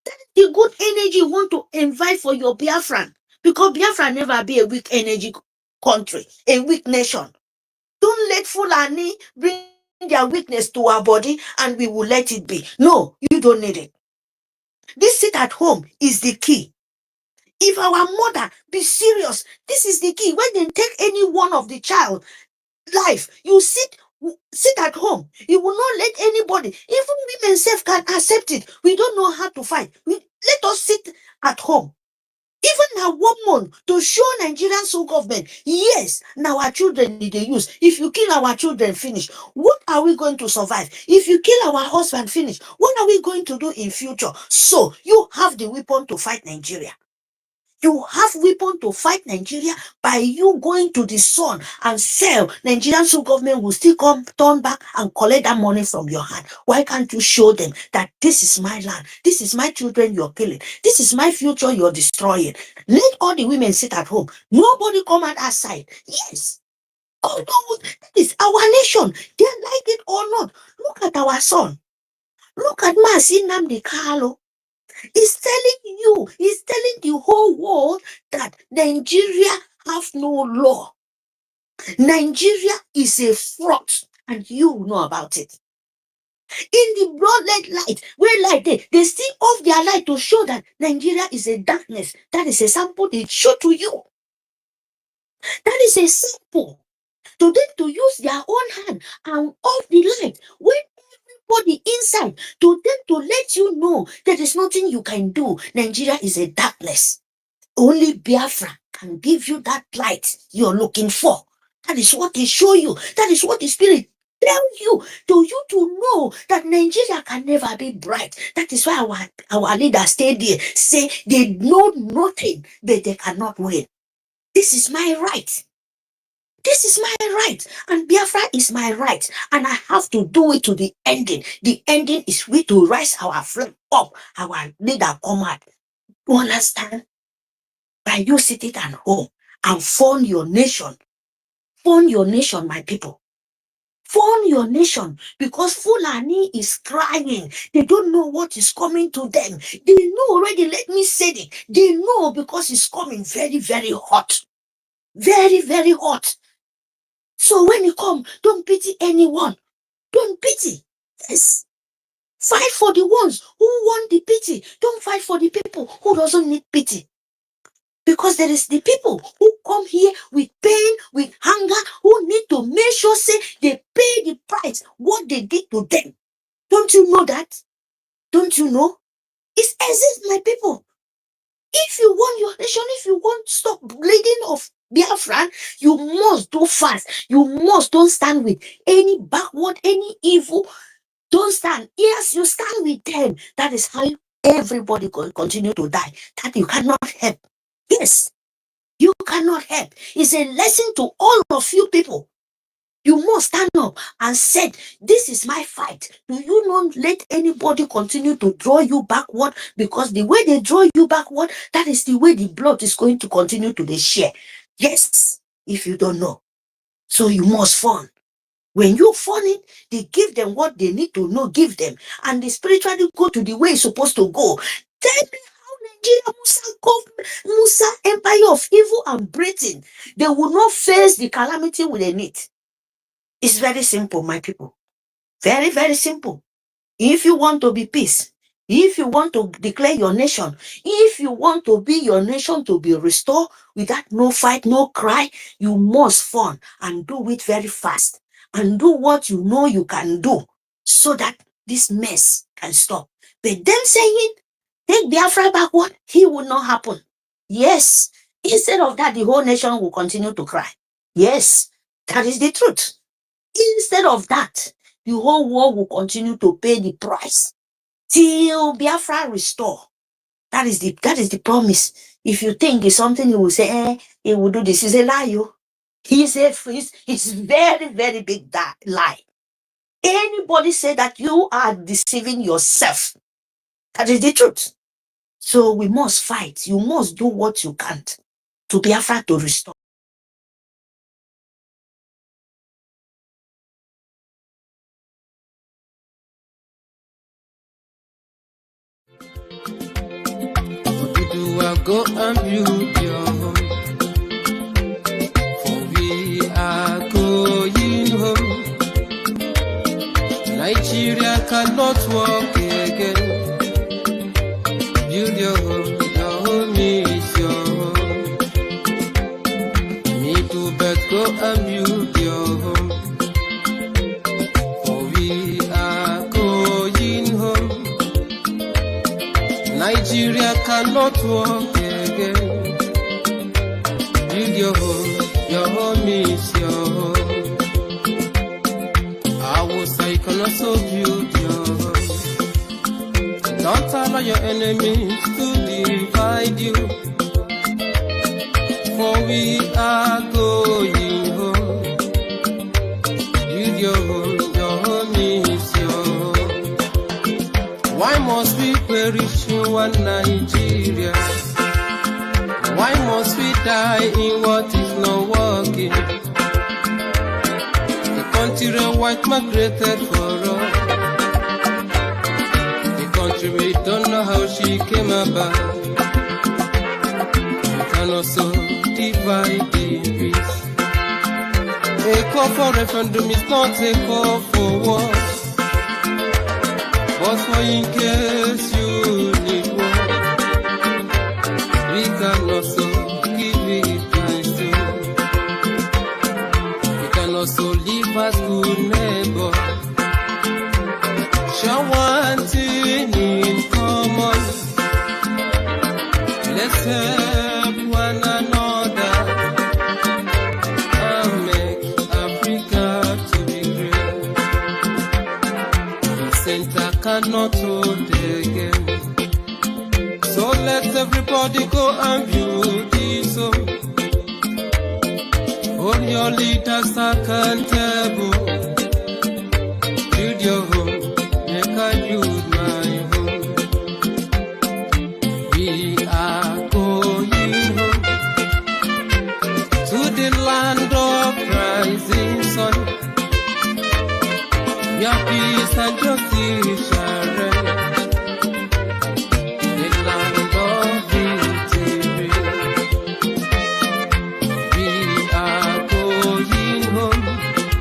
That is the good energy you want to invite for your Biafran. Because Biafra never be a weak energy country, a weak nation. Don't let Fulani bring their weakness to our body and we will let it be. No, you don't need it. This sit at home is the key. If our mother be serious, this is the key. When they take any one of the child life, you sit at home. You will not let anybody, even women self can accept it. We don't know how to fight. Let us sit at home. Even a woman to show Nigerian soul government, yes, now our children need they use. If you kill our children, finish. What are we going to survive? If you kill our husband, finish. What are we going to do in future? So you have the weapon to fight Nigeria. You have weapon to fight Nigeria by you going to the sun and sell. Nigerian soul government will still come, turn back and collect that money from your hand. Why can't you show them that this is my land? This is my children you're killing. This is my future you're destroying. Let all the women sit at home. Nobody come out outside. Yes. God knows that is our nation. They like it or not. Look at our son. Look at Masi Nnamdi Kanu. He's telling the whole world that Nigeria have no law. Nigeria is a fraud, and you know about it. In the broad light, where light they still off their light to show that Nigeria is a darkness. That is a sample they show to you. That is a sample to them to use their own hand and off the light. When everybody inside, to them to let you know there is nothing you can do. Nigeria is a darkness. Only Biafra can give you that light you're looking for. That is what they show you. That is what the Spirit tells you to know that Nigeria can never be bright. That is why our leaders stay there, say they know nothing, but they cannot win. This is my right. This is my right. And Biafra is my right. And I have to do it to the ending. The ending is we to rise our flag up. Our leader come out. You understand? By you sitting at home and fund your nation. Fund your nation, my people. Fund your nation, because Fulani is crying. They don't know what is coming to them. They know already, let me say it. They know because it's coming very, very hot. Very, very hot. So when you come, don't pity anyone. Don't pity. Yes. Fight for the ones who want the pity. Don't fight for the people who doesn't need pity. Because there is the people who come here with pain, with hunger, who need to make sure say they pay the price, what they did to them. Don't you know that? Don't you know? It exists, my people. If you want your nation, if you want to stop bleeding of Biafra, you must do fast. You must don't stand with any backward, any evil. Don't stand. Yes, you stand with them. That is how everybody will continue to die. That you cannot help. Yes. You cannot help. It's a lesson to all of you people. You must stand up and say, this is my fight. Do you not let anybody continue to draw you backward? Because the way they draw you backward, that is the way the blood is going to continue to the share. Yes, if you don't know. So you must fund. When you fund it, they give them what they need to know, give them, and they spiritually go to the way it's supposed to go. Tell me how Nigeria, Musa empire of evil and Britain, they will not face the calamity with a need. It's very simple, my people. Very, very simple. If you want to be peace, if you want to declare your nation, if you want to be your nation to be restored without no fight, no cry, you must fund and do it very fast and do what you know you can do so that this mess can stop. But them saying, take Biafra backward, it will not happen. Yes, instead of that, the whole nation will continue to cry. Yes, that is the truth. Instead of that, the whole world will continue to pay the price till Biafra restore. That is the promise. If you think it's something he will say, he will do this. He's a lie. It's very, very big lie. Anybody say that, you are deceiving yourself. That is the truth. So we must fight. You must do what you can to Biafra to restore. Go and build your home, for we are going home. Nigeria cannot walk again. Build your home is your home. Me too, but go and build your home, for we are going home. Nigeria cannot walk again. Build your home is your home. I will say, can also build your home. Don't allow your enemies to divide you, for we are going home. Build your home is your home. Why must we perish in one Nigeria? Why must we die in what is not working? The country the white man created for us, the country we don't know how she came about. We can also divide the peace. A call for referendum is not a call for war, but for in case you need war, we can also give it thanks to. We can also live as good neighbor. Share one thing in common. Let's help one another and make Africa to be great. The center cannot hold again. So let everybody go and view this home. Hold your leaders accountable.